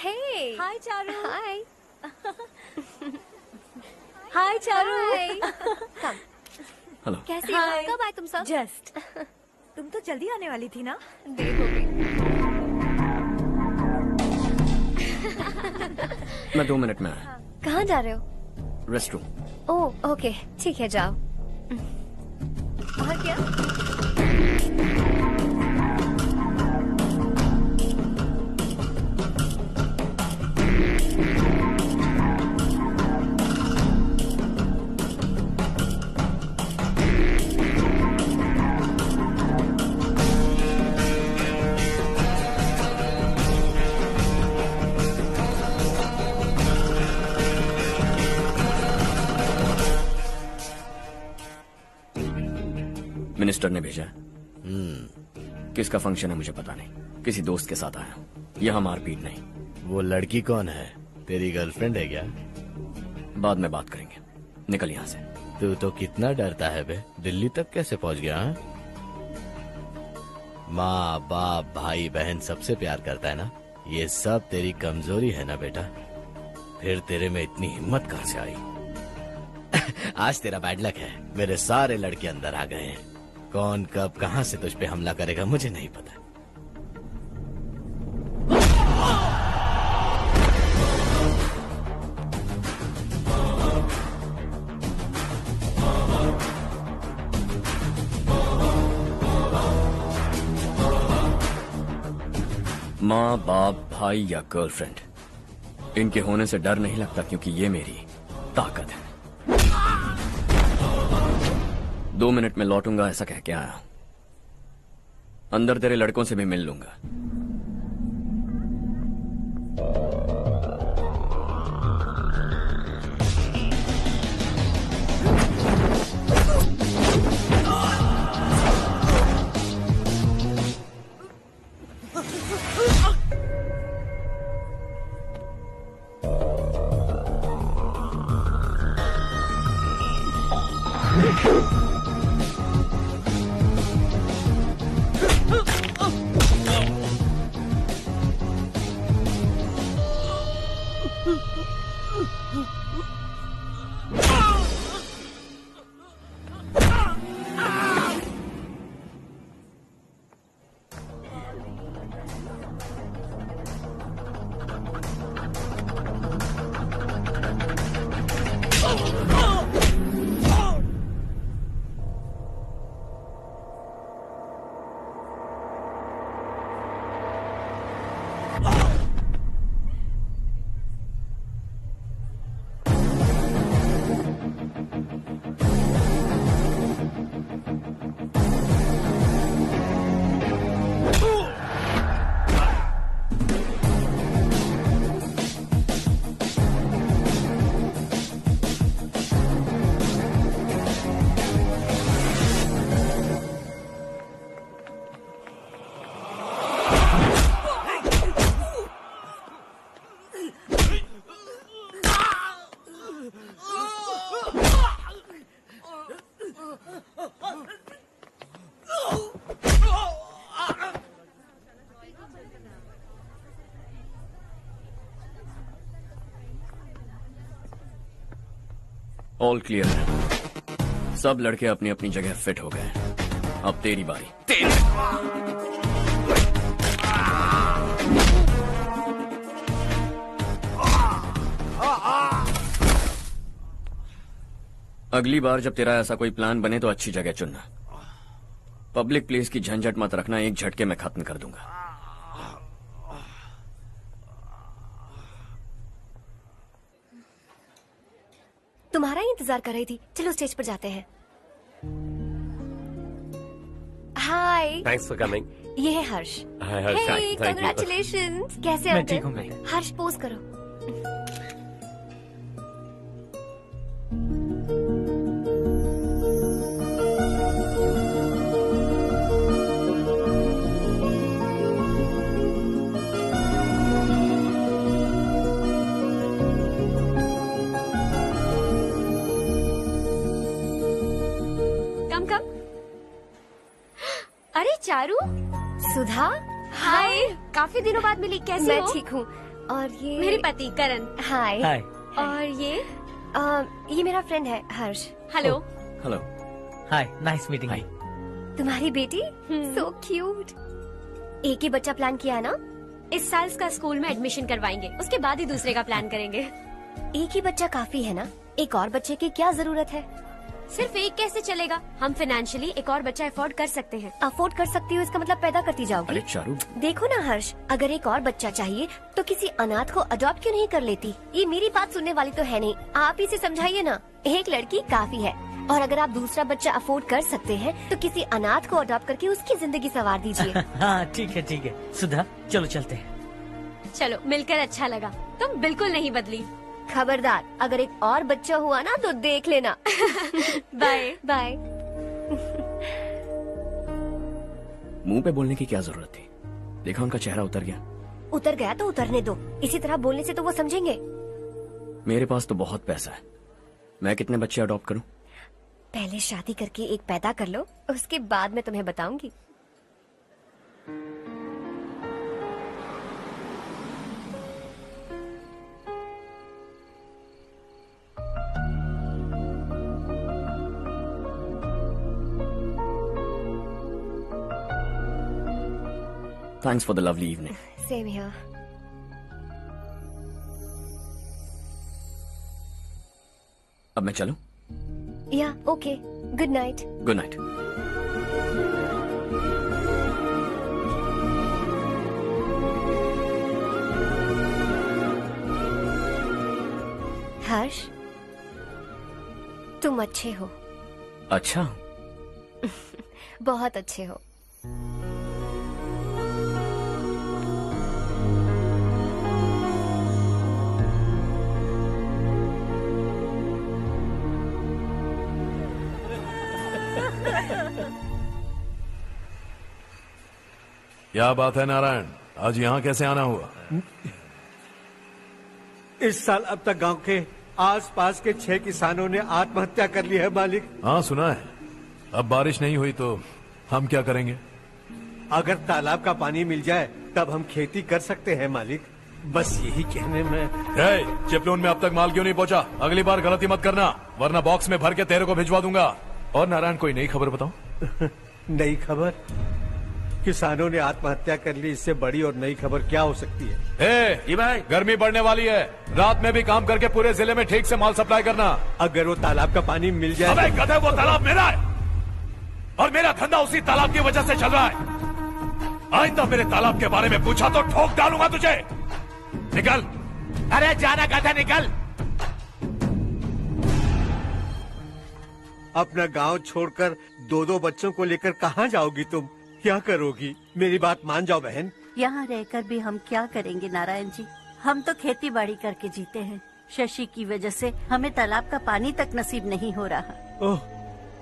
Hey. Hi, Charu. Hi. Hi, Charu. Hi. Come. Hello. कैसे हो? कब आए तुम सब? Just. तुम तो जल्दी आने वाली थी ना? देर हो गई। मैं 2 मिनट में आया। कहाँ जा रहे हो? Rest room. ओह, ओके, ठीक है, जाओ। और क्या? मिनिस्टर ने भेजा है। किसका फंक्शन है मुझे पता नहीं, किसी दोस्त के साथ आया हूँ। यहाँ मारपीट नहीं। वो लड़की कौन है? तेरी गर्लफ्रेंड है क्या? बाद में बात करेंगे, निकल यहाँ से। तू तो कितना डरता है बे, दिल्ली तक कैसे पहुँच गया? हाँ? माँ बाप भाई बहन सबसे प्यार करता है ना, ये सब तेरी कमजोरी है ना बेटा। फिर तेरे में इतनी हिम्मत कहाँ से आई? आज तेरा बैड लक है, मेरे सारे लड़के अंदर आ गए हैं। कौन कब कहां से तुझ पे हमला करेगा मुझे नहीं पता। माँ बाप भाई या गर्लफ्रेंड, इनके होने से डर नहीं लगता, क्योंकि ये मेरी ताकत है। 2 मिनट में लौटूंगा ऐसा कह के आया। अंदर तेरे लड़कों से भी मिल लूंगा। ऑल क्लियर है। सब लड़के अपनी अपनी जगह फिट हो गए। अब तेरी बारी। अगली बार जब तेरा ऐसा कोई प्लान बने तो अच्छी जगह चुनना। पब्लिक प्लेस की झंझट मत रखना, एक झटके में खत्म कर दूंगा। तुम्हारा ही इंतजार कर रही थी। चलो स्टेज पर जाते हैं। हाय। Thanks for coming. ये है Harsh. Hi Harsh, thank you. Congratulations. कैसे मैं ठीक हूँ बेटे। हर्ष पोज करो। अरे चारू, सुधा, हाय। काफी दिनों बाद मिली, कैसी हो? मैं ठीक हूँ। और ये मेरे पति करण। हाय। हाय। और ये मेरा फ्रेंड है Harsh. Hello. Hello. Hi, nice meeting you. तुम्हारी बेटी सो क्यूट। एक ही बच्चा प्लान किया है ना? इस साल इसका स्कूल में एडमिशन करवाएंगे, उसके बाद ही दूसरे का प्लान करेंगे। एक ही बच्चा काफी है ना? एक और बच्चे की क्या जरूरत है? सिर्फ एक कैसे चलेगा? हम फाइनेंशियली एक और बच्चा अफोर्ड कर सकते हैं। अफोर्ड कर सकती हो इसका मतलब पैदा करती जाओगी? अरे चारू, देखो ना हर्ष, अगर एक और बच्चा चाहिए तो किसी अनाथ को अडॉप्ट क्यों नहीं कर लेती? ये मेरी बात सुनने वाली तो है नहीं, आप ही से समझाइए ना। एक लड़की काफी है, और अगर आप दूसरा बच्चा अफोर्ड कर सकते हैं तो किसी अनाथ को अडॉप्ट करके उसकी जिंदगी संवार दीजिए। हाँ ठीक है ठीक है। सुधा चलो चलते हैं। चलो, मिलकर अच्छा लगा। तुम बिल्कुल नहीं बदली। खबरदार, अगर एक और बच्चा हुआ ना तो देख लेना। Bye bye. मुंह पे बोलने की क्या जरूरत थी? देखा उनका चेहरा उतर गया। उतर गया तो उतरने दो, इसी तरह बोलने से तो वो समझेंगे। मेरे पास तो बहुत पैसा है, मैं कितने बच्चे अडॉप्ट करूं? पहले शादी करके एक पैदा कर लो, उसके बाद मैं तुम्हें बताऊंगी। Thanks for the lovely evening. Same here. अब मैं चलूं? Yeah, okay. Good night. Good night. Harsh, तुम अच्छे हो। अच्छा। बहुत अच्छे हो। क्या बात है नारायण, आज यहाँ कैसे आना हुआ? इस साल अब तक गांव के आसपास के 6 किसानों ने आत्महत्या कर ली है मालिक। हाँ सुना है। अब बारिश नहीं हुई तो हम क्या करेंगे? अगर तालाब का पानी मिल जाए तब हम खेती कर सकते हैं मालिक। बस यही कहने में। चिपलून में अब तक माल क्यों नहीं पहुँचा? अगली बार गलती मत करना, वरना बॉक्स में भर के तेरे को भिजवा दूंगा। और नारायण, कोई नई खबर बताओ। नई खबर? किसानों ने आत्महत्या कर ली, इससे बड़ी और नई खबर क्या हो सकती है? जी भाई, गर्मी बढ़ने वाली है, रात में भी काम करके पूरे जिले में ठीक से माल सप्लाई करना। अगर वो तालाब का पानी मिल जाए। अबे गधे, वो तालाब मेरा है और मेरा धंधा उसी तालाब की वजह से चल रहा है। आइंदा मेरे तालाब के बारे में पूछा तो ठोक डालूंगा तुझे। निकल। अरे जाना गधा, निकल। अपना गांव छोड़कर 2-2 बच्चों को लेकर कहाँ जाओगी तुम? क्या करोगी? मेरी बात मान जाओ बहन। यहाँ रहकर भी हम क्या करेंगे नारायण जी? हम तो खेती बाड़ी करके जीते हैं। शशि की वजह से हमें तालाब का पानी तक नसीब नहीं हो रहा। ओह,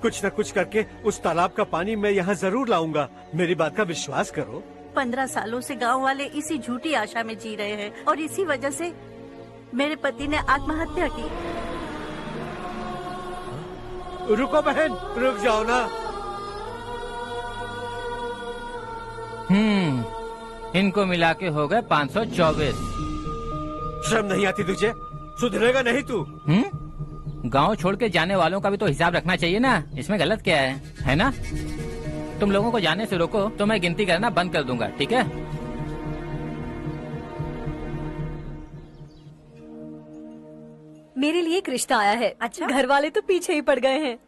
कुछ न कुछ करके उस तालाब का पानी मैं यहाँ जरूर लाऊंगा। मेरी बात का विश्वास करो। 15 सालों से गांव वाले इसी झूठी आशा में जी रहे हैं और इसी वजह से मेरे पति ने आत्महत्या की। रुको बहन, रुक जाओ ना। इनको मिला के हो गए 524। शर्म नहीं आती तुझे? सुधरेगा नहीं तू? गांव छोड़ के जाने वालों का भी तो हिसाब रखना चाहिए ना। इसमें गलत क्या है ना? तुम लोगों को जाने से रोको तो मैं गिनती करना बंद कर दूंगा, ठीक है? मेरे लिए एक रिश्ता आया है। अच्छा? घर वाले तो पीछे ही पड़ गए हैं।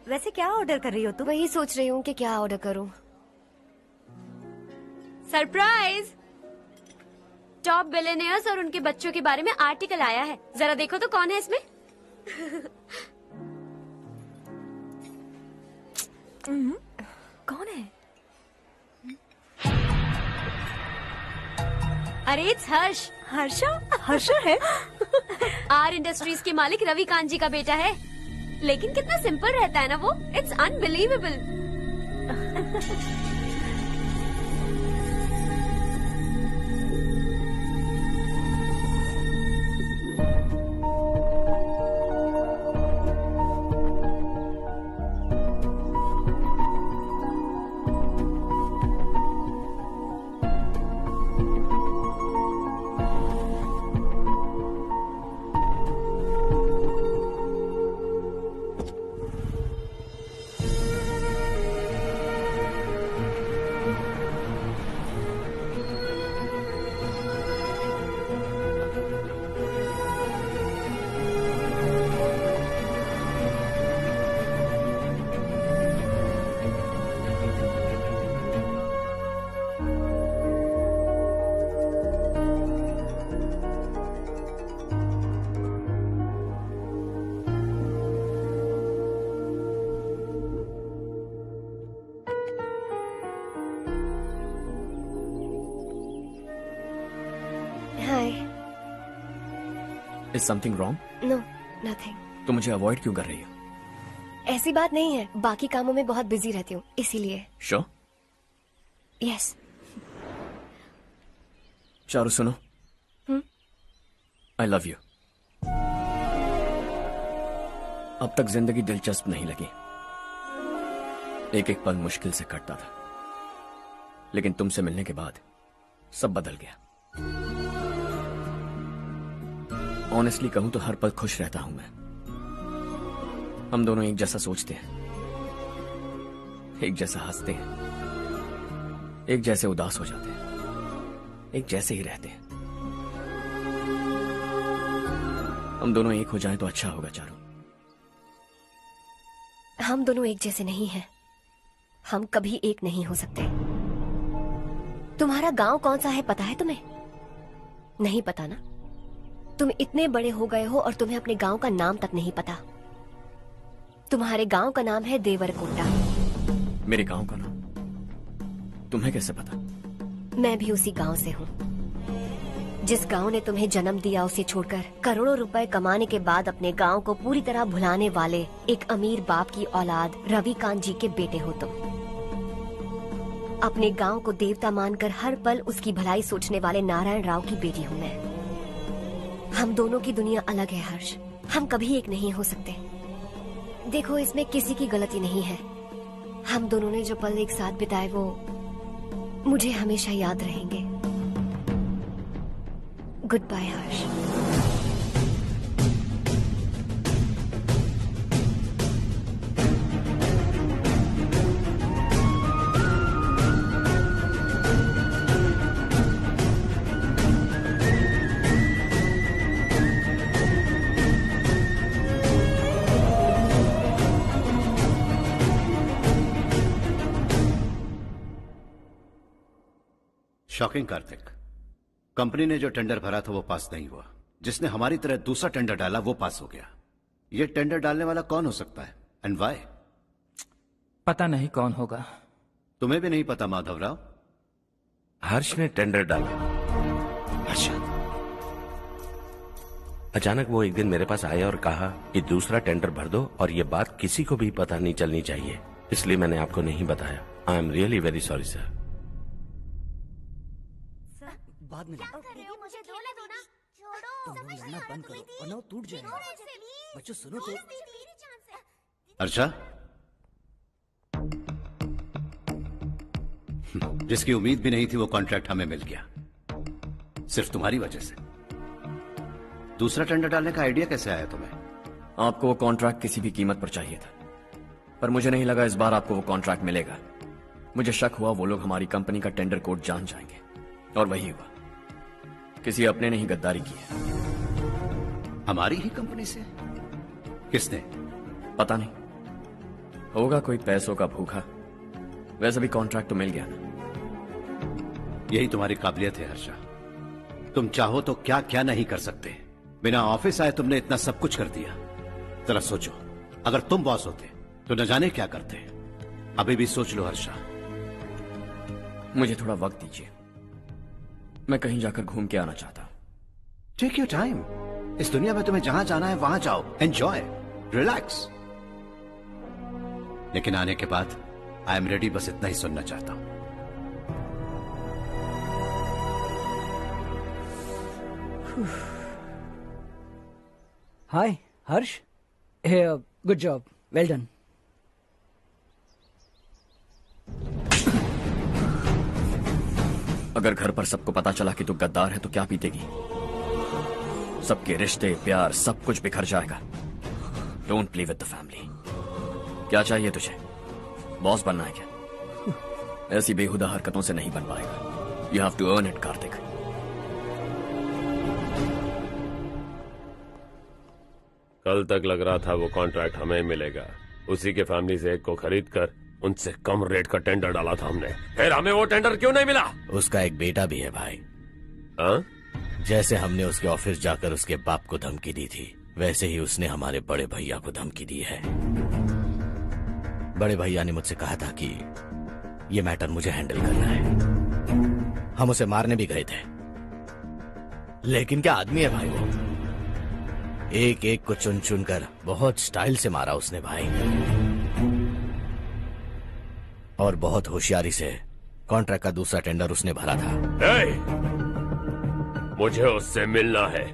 वैसे क्या ऑर्डर कर रही हो तुम? वही सोच रही हूँ कि क्या ऑर्डर करूँ। सरप्राइज! टॉप बिलियनियर्स और उनके बच्चों के बारे में आर्टिकल आया है, जरा देखो तो कौन है इसमें। कौन है? अरे इट्स हर्ष। हर्षा? हर्षा है? आर इंडस्ट्रीज के मालिक रवि कांत जी का बेटा है। लेकिन कितना सिंपल रहता है ना वो। It's unbelievable. Is something wrong? No, nothing. तो मुझे अवॉइड क्यों कर रही हो? ऐसी बात नहीं है, बाकी कामों में बहुत बिजी रहती हूँ इसीलिए। श्योर? यस। चारू सुनो, आई लव यू। अब तक जिंदगी दिलचस्प नहीं लगी, एक एक पल मुश्किल से कटता था, लेकिन तुमसे मिलने के बाद सब बदल गया। ऑनेस्टली कहूं तो हर पल खुश रहता हूं मैं। हम दोनों एक जैसा सोचते हैं, एक जैसा हंसते हैं, एक जैसे उदास हो जाते हैं, एक जैसे ही रहते हैं। हम दोनों एक हो जाएं तो अच्छा होगा चारू। हम दोनों एक जैसे नहीं हैं, हम कभी एक नहीं हो सकते। तुम्हारा गांव कौन सा है पता है तुम्हें? नहीं पता ना? तुम इतने बड़े हो गए हो और तुम्हें अपने गांव का नाम तक नहीं पता। तुम्हारे गांव का नाम है देवरकोटा। मेरे गांव का नाम तुम्हें कैसे पता? मैं भी उसी गांव से हूँ। जिस गांव ने तुम्हें जन्म दिया उसे छोड़कर करोड़ों रुपए कमाने के बाद अपने गांव को पूरी तरह भुलाने वाले एक अमीर बाप की औलाद रविकांत जी के बेटे हो तुम। अपने गांव को देवता मानकर हर पल उसकी भलाई सोचने वाले नारायण राव की बेटी हूँ मैं। हम दोनों की दुनिया अलग है हर्ष, हम कभी एक नहीं हो सकते। देखो इसमें किसी की गलती नहीं है। हम दोनों ने जो पल एक साथ बिताए वो मुझे हमेशा याद रहेंगे। गुड बाय हर्ष। शॉकिंग कार्तिक, कंपनी ने जो टेंडर भरा था वो पास नहीं हुआ। जिसने हमारी तरह दूसरा टेंडर डाला वो पास हो गया। ये टेंडर डालने वाला कौन हो सकता है एंड व्हाई? पता नहीं कौन होगा। तुम्हें भी नहीं पता माधवराव? हर्ष ने टेंडर डाला। अच्छा। अचानक वो एक दिन मेरे पास आया और कहा कि दूसरा टेंडर भर दो और ये बात किसी को भी पता नहीं चलनी चाहिए, इसलिए मैंने आपको नहीं बताया। I am really very sorry sir. बाद में मुझे धोने दो ना। तुम लोग लड़ना बंद करो वरना वो टूट जाएगा। बच्चों सुनो तो। अर्षा, जिसकी उम्मीद भी नहीं थी वो कॉन्ट्रैक्ट हमें मिल गया, सिर्फ तुम्हारी वजह से। दूसरा टेंडर डालने का आइडिया कैसे आया तुम्हें? आपको वो कॉन्ट्रैक्ट किसी भी कीमत पर चाहिए था, पर मुझे नहीं लगा इस बार आपको वो कॉन्ट्रैक्ट मिलेगा। मुझे शक हुआ वो लोग हमारी कंपनी का टेंडर कोड जान जाएंगे, और वही हुआ। किसी अपने ने ही गद्दारी की है। हमारी ही कंपनी से? किसने? पता नहीं, होगा कोई पैसों का भूखा। वैसे भी कॉन्ट्रैक्ट तो मिल गया ना। यही तुम्हारी काबिलियत है हर्षा, तुम चाहो तो क्या क्या नहीं कर सकते। बिना ऑफिस आए तुमने इतना सब कुछ कर दिया। जरा सोचो, अगर तुम बॉस होते तो न जाने क्या करते। अभी भी सोच लो हर्षा। मुझे थोड़ा वक्त दीजिए, मैं कहीं जाकर घूम के आना चाहता हूं। Take your time. इस दुनिया में तुम्हें जहां जाना है वहां जाओ, एंजॉय, रिलैक्स। लेकिन आने के बाद आई एम रेडी, बस इतना ही सुनना चाहता हूं। हाय हर्ष, गुड जॉब, वेल डन। अगर घर पर सबको पता चला कि तू गद्दार है तो क्या पीतेगी? सबके रिश्ते, प्यार, सब कुछ बिखर जाएगा। Don't play with the family. क्या चाहिए तुझे? बॉस बनना है क्या? ऐसी बेहुदा हरकतों से नहीं बन पाएगा। You have to earn it Kartik. कल तक लग रहा था वो कॉन्ट्रैक्ट हमें मिलेगा। उसी के फैमिली से एक को खरीद कर उनसे कम रेट का टेंडर डाला था हमने, फिर हमें वो टेंडर क्यों नहीं मिला? उसका एक बेटा भी है भाई। हाँ? जैसे हमने उसके ऑफिस जाकर उसके बाप को धमकी दी थी, वैसे ही उसने हमारे बड़े भैया को धमकी दी है। बड़े भैया ने मुझसे कहा था कि ये मैटर मुझे हैंडल करना है। हम उसे मारने भी गए थे, लेकिन क्या आदमी है भाई वो। एक एक को चुन चुन कर बहुत स्टाइल से मारा उसने भाई, और बहुत होशियारी से कॉन्ट्रैक्ट का दूसरा टेंडर उसने भरा था। मुझे उससे मिलना है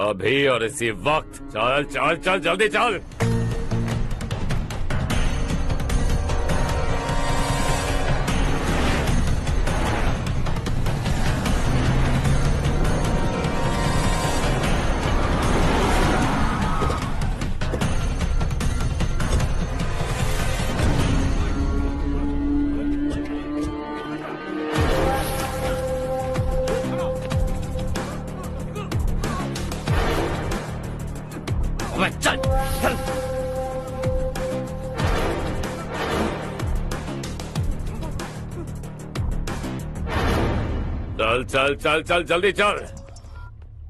अभी और इसी वक्त। चल चल चल जल्दी चल। चल चल। चल चल चल चल जल्दी चल।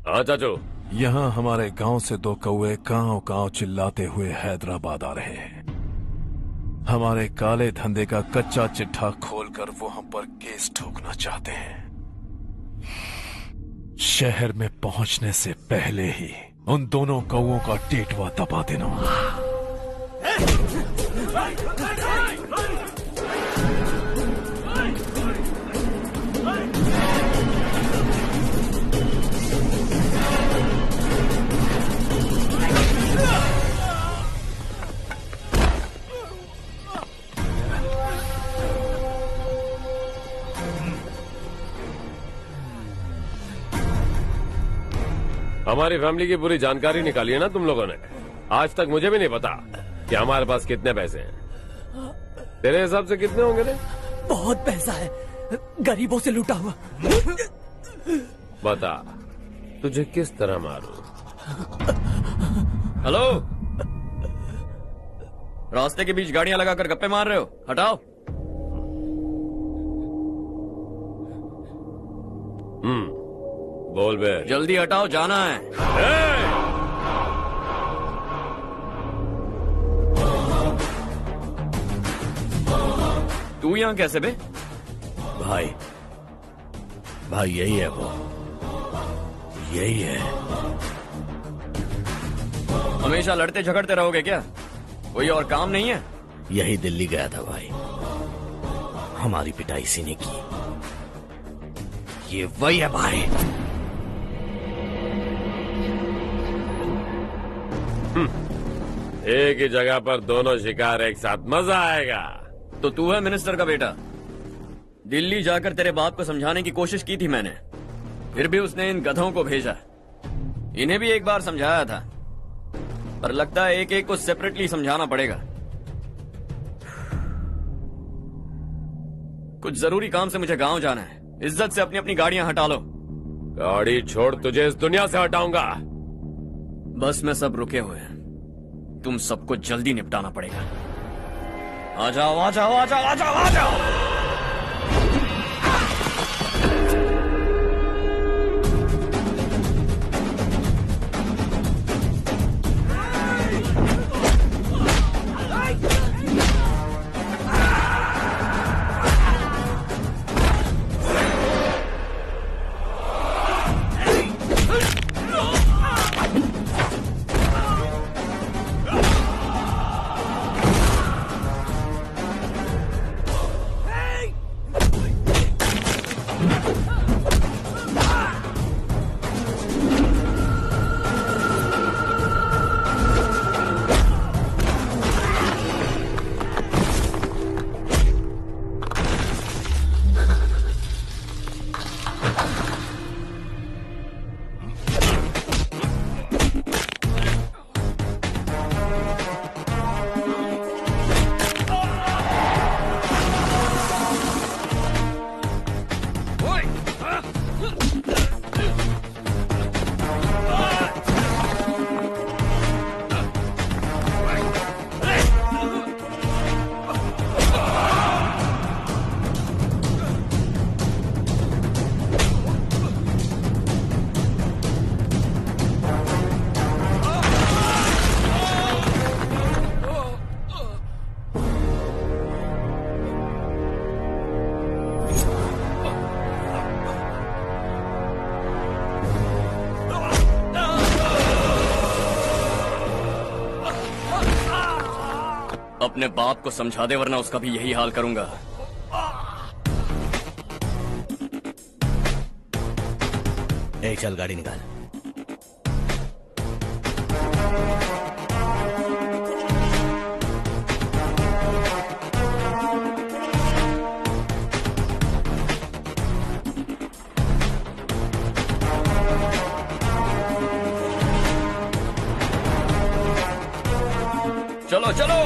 हाँ चाचू। यहाँ हमारे गांव से 2 कौवे कांव कांव चिल्लाते हुए हैदराबाद आ रहे हैं। हमारे काले धंधे का कच्चा चिट्ठा खोलकर वो हम पर केस ठोकना चाहते हैं। शहर में पहुंचने से पहले ही उन दोनों कौवों का टेटवा दबा देना। हमारी फैमिली की पूरी जानकारी निकाली है ना तुम लोगों ने। आज तक मुझे भी नहीं पता कि हमारे पास कितने पैसे हैं। तेरे हिसाब से कितने होंगे रे? बहुत पैसा है, गरीबों से लूटा हुआ। बता तुझे किस तरह मारूं? हेलो, रास्ते के बीच गाड़ियां लगाकर गप्पे मार रहे हो? हटाओ। बोल बे। जल्दी हटाओ, जाना है। तू यहाँ कैसे बे? भाई यही है वो, यही है। हमेशा लड़ते झगड़ते रहोगे क्या? कोई और काम नहीं है? यही दिल्ली गया था भाई, हमारी पिटाई इसी ने की। ये वही है भाई। एक ही जगह पर दोनों शिकार एक साथ, मजा आएगा। तो तू है मिनिस्टर का बेटा? दिल्ली जाकर तेरे बाप को समझाने की कोशिश की थी मैंने, फिर भी उसने इन गधों को भेजा। इन्हें भी एक बार समझाया था, पर लगता है एक एक को सेपरेटली समझाना पड़ेगा। कुछ जरूरी काम से मुझे गांव जाना है। इज्जत से अपनी अपनी गाड़ियां हटा लो। गाड़ी छोड़, तुझे इस दुनिया से हटाऊंगा। बस में सब रुके हुए हैं, तुम सबको जल्दी निपटाना पड़ेगा। आ जाओ आ जाओ आ जाओ आ जाओ आ जाओ। अपने बाप को समझा दे वरना उसका भी यही हाल करूंगा। ए, चल गाड़ी निकाल। चलो चलो।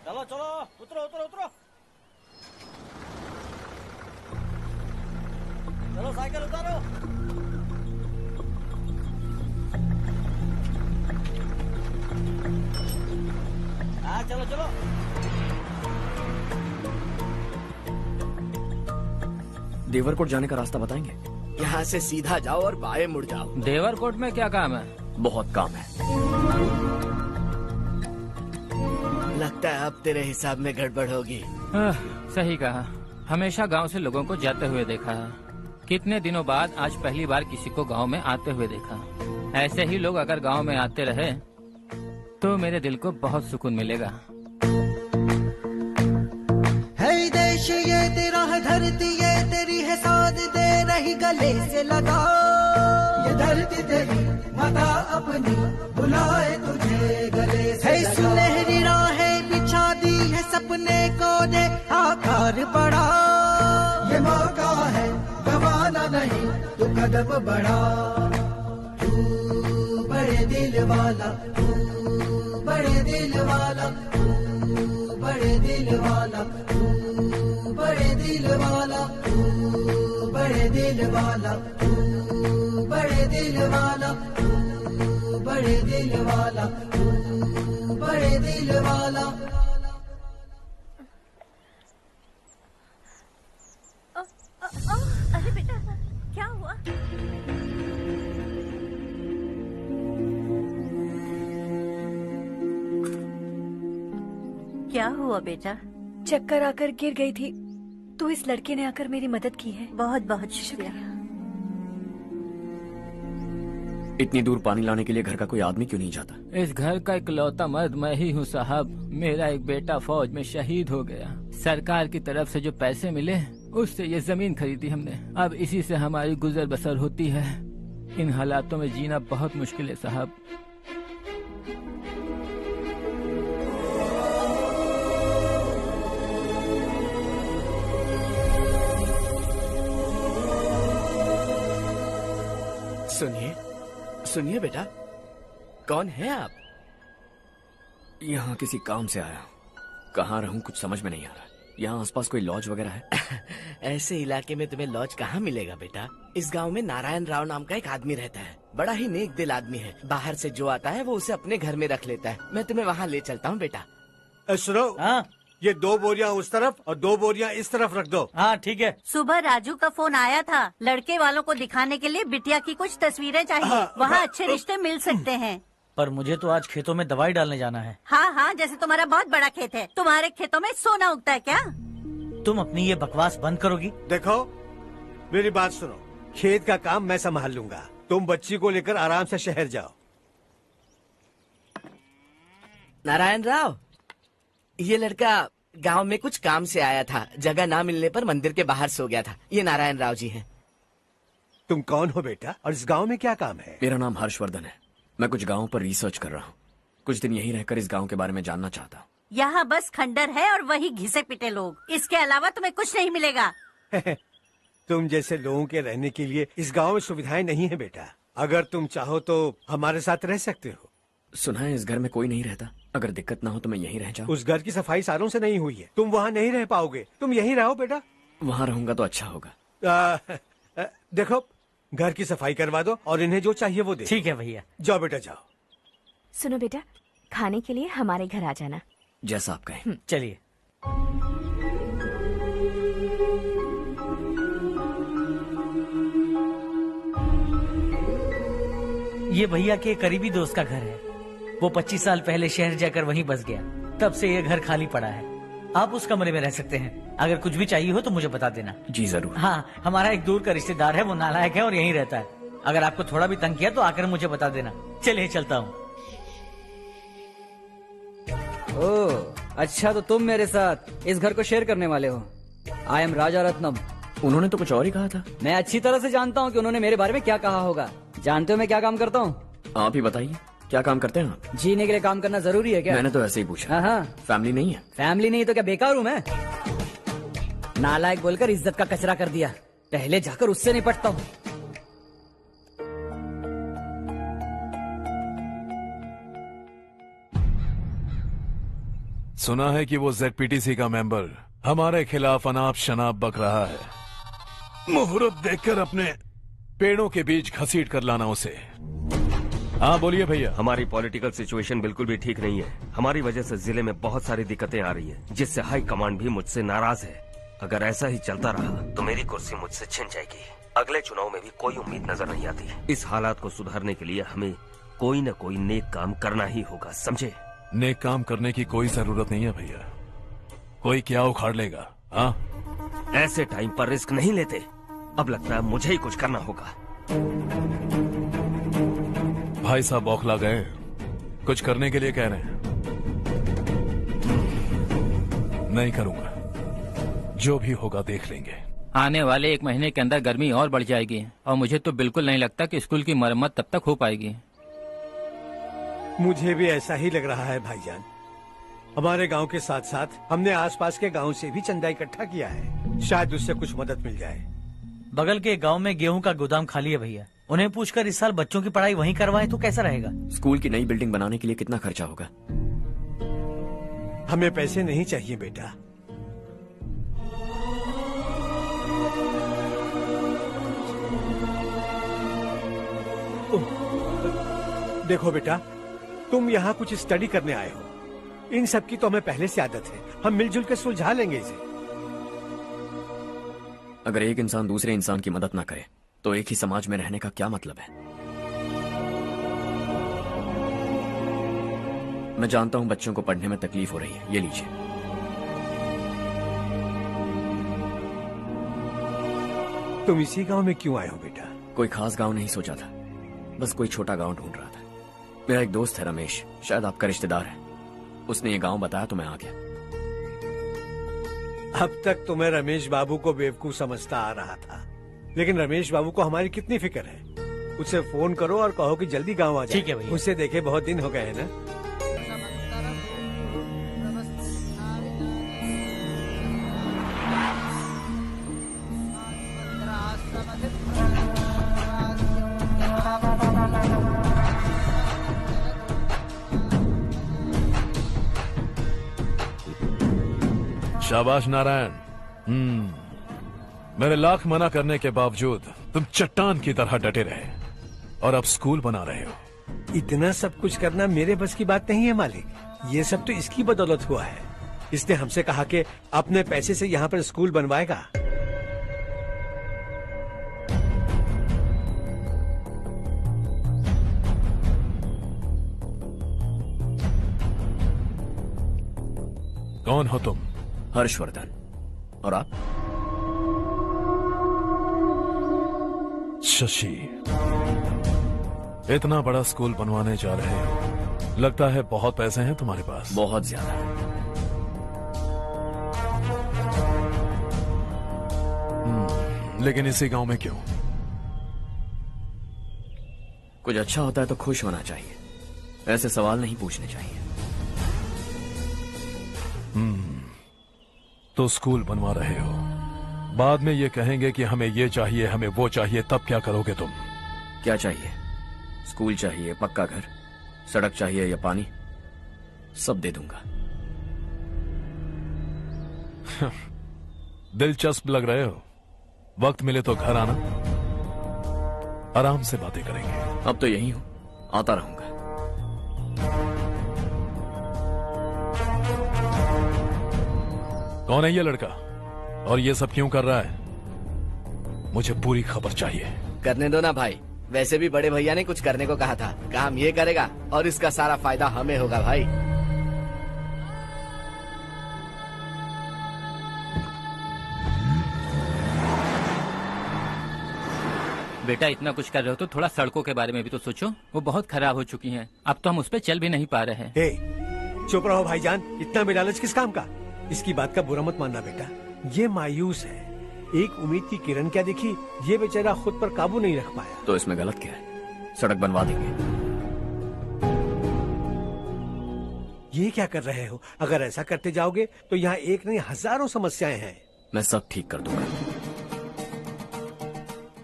चलो चलो, उतरो उतरो उतरो। चलो साइकिल उतारो। हाँ चलो चलो। देवरकोट जाने का रास्ता बताएंगे? यहाँ से सीधा जाओ और बाएं मुड़ जाओ। देवरकोट में क्या काम है? बहुत काम है। लगता है अब तेरे हिसाब में गड़बड़ होगी। सही कहा। हमेशा गांव से लोगों को जाते हुए देखा है। कितने दिनों बाद आज पहली बार किसी को गांव में आते हुए देखा। ऐसे ही लोग अगर गांव में आते रहे तो मेरे दिल को बहुत सुकून मिलेगा। है देश ये तेरा है, धरती ये तेरी है, साथ दे रही गले से लगा। ये धरती तेरी माता अपनी बुलाए तुझे गले से लगा। है सुनहरी राहें बिछा दी है, सपने को दे आकार बढ़ा। ये मौका है गवाना नहीं, तू कदम बढ़ा। तू बड़े दिल वाला, तू बड़े दिल वाला, तू बड़े दिल वाला, तू बड़े दिल वाला, तू बड़े दिल वाला, तू बड़े दिल वाला, तू बड़े दिल वाला, तू बड़े दिल वाला। अरे बेटा क्या हुआ? क्या हुआ बेटा? चक्कर आकर गिर गई थी तो इस लड़के ने आकर मेरी मदद की है। बहुत बहुत शुक्रिया। इतनी दूर पानी लाने के लिए घर का कोई आदमी क्यों नहीं जाता? इस घर का इकलौता मर्द मैं ही हूँ साहब। मेरा एक बेटा फौज में शहीद हो गया। सरकार की तरफ से जो पैसे मिले उससे ये जमीन खरीदी हमने। अब इसी से हमारी गुजर बसर होती है। इन हालातों में जीना बहुत मुश्किल है साहब। सुनिए सुनिए बेटा, कौन है आप? यहाँ किसी काम से आया हूँ। कहाँ रहूँ कुछ समझ में नहीं आ रहा। यहाँ आसपास कोई लॉज वगैरह है? ऐसे इलाके में तुम्हें लॉज कहाँ मिलेगा बेटा? इस गांव में नारायण राव नाम का एक आदमी रहता है। बड़ा ही नेक दिल आदमी है। बाहर से जो आता है वो उसे अपने घर में रख लेता है। मैं तुम्हें वहाँ ले चलता हूँ बेटा। सुनो, ये 2 बोरियां उस तरफ और 2 बोरियां इस तरफ रख दो। हाँ ठीक है। सुबह राजू का फोन आया था। लड़के वालों को दिखाने के लिए बिटिया की कुछ तस्वीरें चाहिए। वहाँ अच्छे रिश्ते मिल सकते हैं। पर मुझे तो आज खेतों में दवाई डालने जाना है। हाँ हाँ, जैसे तुम्हारा बहुत बड़ा खेत है। तुम्हारे खेतों में सोना उगता है क्या? तुम अपनी ये बकवास बंद करोगी? देखो मेरी बात सुनो, खेत का काम मैं संभाल लूंगा। तुम बच्ची को लेकर आराम से शहर जाओ। नारायण राव, ये लड़का गांव में कुछ काम से आया था। जगह ना मिलने पर मंदिर के बाहर सो गया था। ये नारायण राव जी हैं। तुम कौन हो बेटा और इस गांव में क्या काम है? मेरा नाम हर्षवर्धन है। मैं कुछ गाँव पर रिसर्च कर रहा हूँ। कुछ दिन यहीं रहकर इस गाँव के बारे में जानना चाहता हूँ। यहाँ बस खंडर है और वही घिसे पिटे लोग। इसके अलावा तुम्हें कुछ नहीं मिलेगा। तुम जैसे लोगों के रहने के लिए इस गांव में सुविधाएं नहीं है बेटा। अगर तुम चाहो तो हमारे साथ रह सकते हो। सुना है इस घर में कोई नहीं रहता। अगर दिक्कत ना हो तो मैं यहीं रह जाऊँ। उस घर की सफाई सालों से नहीं हुई है। तुम वहाँ नहीं रह पाओगे। तुम यहीं रहो बेटा। वहाँ रहूंगा तो अच्छा होगा। देखो, घर की सफाई करवा दो और इन्हें जो चाहिए वो दे। ठीक है भैया। जाओ बेटा जाओ। सुनो बेटा, खाने के लिए हमारे घर आ जाना। जैसा आप कहें। चलिए। ये भैया के करीबी दोस्त का घर है। वो 25 साल पहले शहर जाकर वहीं बस गया। तब से ये घर खाली पड़ा है। आप उस कमरे में रह सकते हैं। अगर कुछ भी चाहिए हो तो मुझे बता देना। जी जरूर। हाँ, हमारा एक दूर का रिश्तेदार है, वो नालायक है और यहीं रहता है। अगर आपको थोड़ा भी तंग किया तो आकर मुझे बता देना। चलिए चलता हूँ। ओह, अच्छा तो तुम मेरे साथ इस घर को शेयर करने वाले हो। आई एम राजा रत्नम। उन्होंने तो कुछ और ही कहा था। मैं अच्छी तरह से जानता हूँ कि उन्होंने मेरे बारे में क्या कहा होगा। जानते हो मैं क्या काम करता हूँ? आप ही बताइए, क्या काम करते हैं आप? जीने के लिए काम करना जरूरी है क्या? मैंने तो ऐसे ही पूछा। हाँ, फैमिली नहीं है? फैमिली नहीं तो क्या बेकार हूँ मैं? नालायक बोलकर इज्जत का कचरा कर दिया। पहले जाकर उससे निपटता हूँ। सुना है कि वो ZPTC का मेंबर हमारे खिलाफ अनाप शनाप बक रहा है। मुहूर्त देखकर अपने पेड़ों के बीच घसीट कर लाना उसे। हाँ बोलिए भैया। हमारी पॉलिटिकल सिचुएशन बिल्कुल भी ठीक नहीं है। हमारी वजह से जिले में बहुत सारी दिक्कतें आ रही है, जिससे हाई कमांड भी मुझसे नाराज है। अगर ऐसा ही चलता रहा तो मेरी कुर्सी मुझसे छिन जाएगी। अगले चुनाव में भी कोई उम्मीद नजर नहीं आती। इस हालात को सुधारने के लिए हमें कोई न कोई नेक काम करना ही होगा, समझे? नेक काम करने की कोई जरूरत नहीं है भैया। कोई क्या उखाड़ लेगा? हाँ, ऐसे टाइम पर रिस्क नहीं लेते। अब लगता है मुझे ही कुछ करना होगा। भाई साहब बौखला गए, कुछ करने के लिए कह रहे हैं। नहीं करूंगा, जो भी होगा देख लेंगे। आने वाले 1 महीने के अंदर गर्मी और बढ़ जाएगी और मुझे तो बिल्कुल नहीं लगता कि स्कूल की मरम्मत तब तक हो पाएगी। मुझे भी ऐसा ही लग रहा है भाईजान। हमारे गांव के साथ साथ हमने आसपास के गांव से भी चंदा इकट्ठा किया है, शायद उससे कुछ मदद मिल जाए। बगल के गांव में गेहूं का गोदाम खाली है भैया। उन्हें पूछकर इस साल बच्चों की पढ़ाई वहीं करवाए तो कैसा रहेगा? स्कूल की नई बिल्डिंग बनाने के लिए कितना खर्चा होगा? हमें पैसे नहीं चाहिए बेटा। देखो बेटा, तुम यहाँ कुछ स्टडी करने आए हो। इन सब की तो हमें पहले से आदत है। हम मिलजुल कर सुलझा लेंगे इसे। अगर एक इंसान दूसरे इंसान की मदद ना करे तो एक ही समाज में रहने का क्या मतलब है? मैं जानता हूं बच्चों को पढ़ने में तकलीफ हो रही है, ये लीजिए। तुम इसी गांव में क्यों आए हो बेटा? कोई खास गांव नहीं सोचा था, बस कोई छोटा गांव ढूंढ रहा था। मेरा एक दोस्त है रमेश, शायद आपका रिश्तेदार है। उसने ये गांव बताया तो मैं आ गया। अब तक तो मैं रमेश बाबू को बेवकूफ समझता आ रहा था, लेकिन रमेश बाबू को हमारी कितनी फिक्र है। उसे फोन करो और कहो कि जल्दी गांव आ जाए। ठीक है भैया। उसे देखे बहुत दिन हो गए हैं ना। शाबाश नारायण। मेरे लाख मना करने के बावजूद तुम चट्टान की तरह डटे रहे और अब स्कूल बना रहे हो। इतना सब कुछ करना मेरे बस की बात नहीं है मालिक। ये सब तो इसकी बदौलत हुआ है। इसने हमसे कहा कि अपने पैसे से यहाँ पर स्कूल बनवाएगा। कौन हो तुम? हर्षवर्धन। और आप? शशि। इतना बड़ा स्कूल बनवाने जा रहे हो, लगता है बहुत पैसे हैं तुम्हारे पास। बहुत ज्यादा। लेकिन इसी गांव में क्यों? कुछ अच्छा होता है तो खुश होना चाहिए, ऐसे सवाल नहीं पूछने चाहिए। तो स्कूल बनवा रहे हो, बाद में ये कहेंगे कि हमें ये चाहिए, हमें वो चाहिए, तब क्या करोगे तुम? क्या चाहिए? स्कूल चाहिए, पक्का घर, सड़क चाहिए या पानी, सब दे दूंगा। दिलचस्प लग रहे हो। वक्त मिले तो घर आना, आराम से बातें करेंगे। अब तो यही हूं, आता रहूंगा। कौन है ये लड़का और ये सब क्यों कर रहा है? मुझे पूरी खबर चाहिए। करने दो ना भाई, वैसे भी बड़े भैया ने कुछ करने को कहा था। काम ये करेगा और इसका सारा फायदा हमें होगा भाई। बेटा इतना कुछ कर रहे हो तो थोड़ा सड़कों के बारे में भी तो सोचो, वो बहुत खराब हो चुकी हैं। अब तो हम उस पर चल भी नहीं पा रहे हैं। चुप रहो भाईजान, इतना बेलालच किस काम का? इसकी बात का बुरा मत मानना बेटा, ये मायूस है। एक उम्मीद की किरण क्या दिखी, ये बेचारा खुद पर काबू नहीं रख पाया। तो इसमें गलत क्या है? सड़क बनवा देंगे। ये क्या कर रहे हो? अगर ऐसा करते जाओगे तो यहाँ एक नहीं हजारों समस्याएं हैं। मैं सब ठीक कर दूंगा।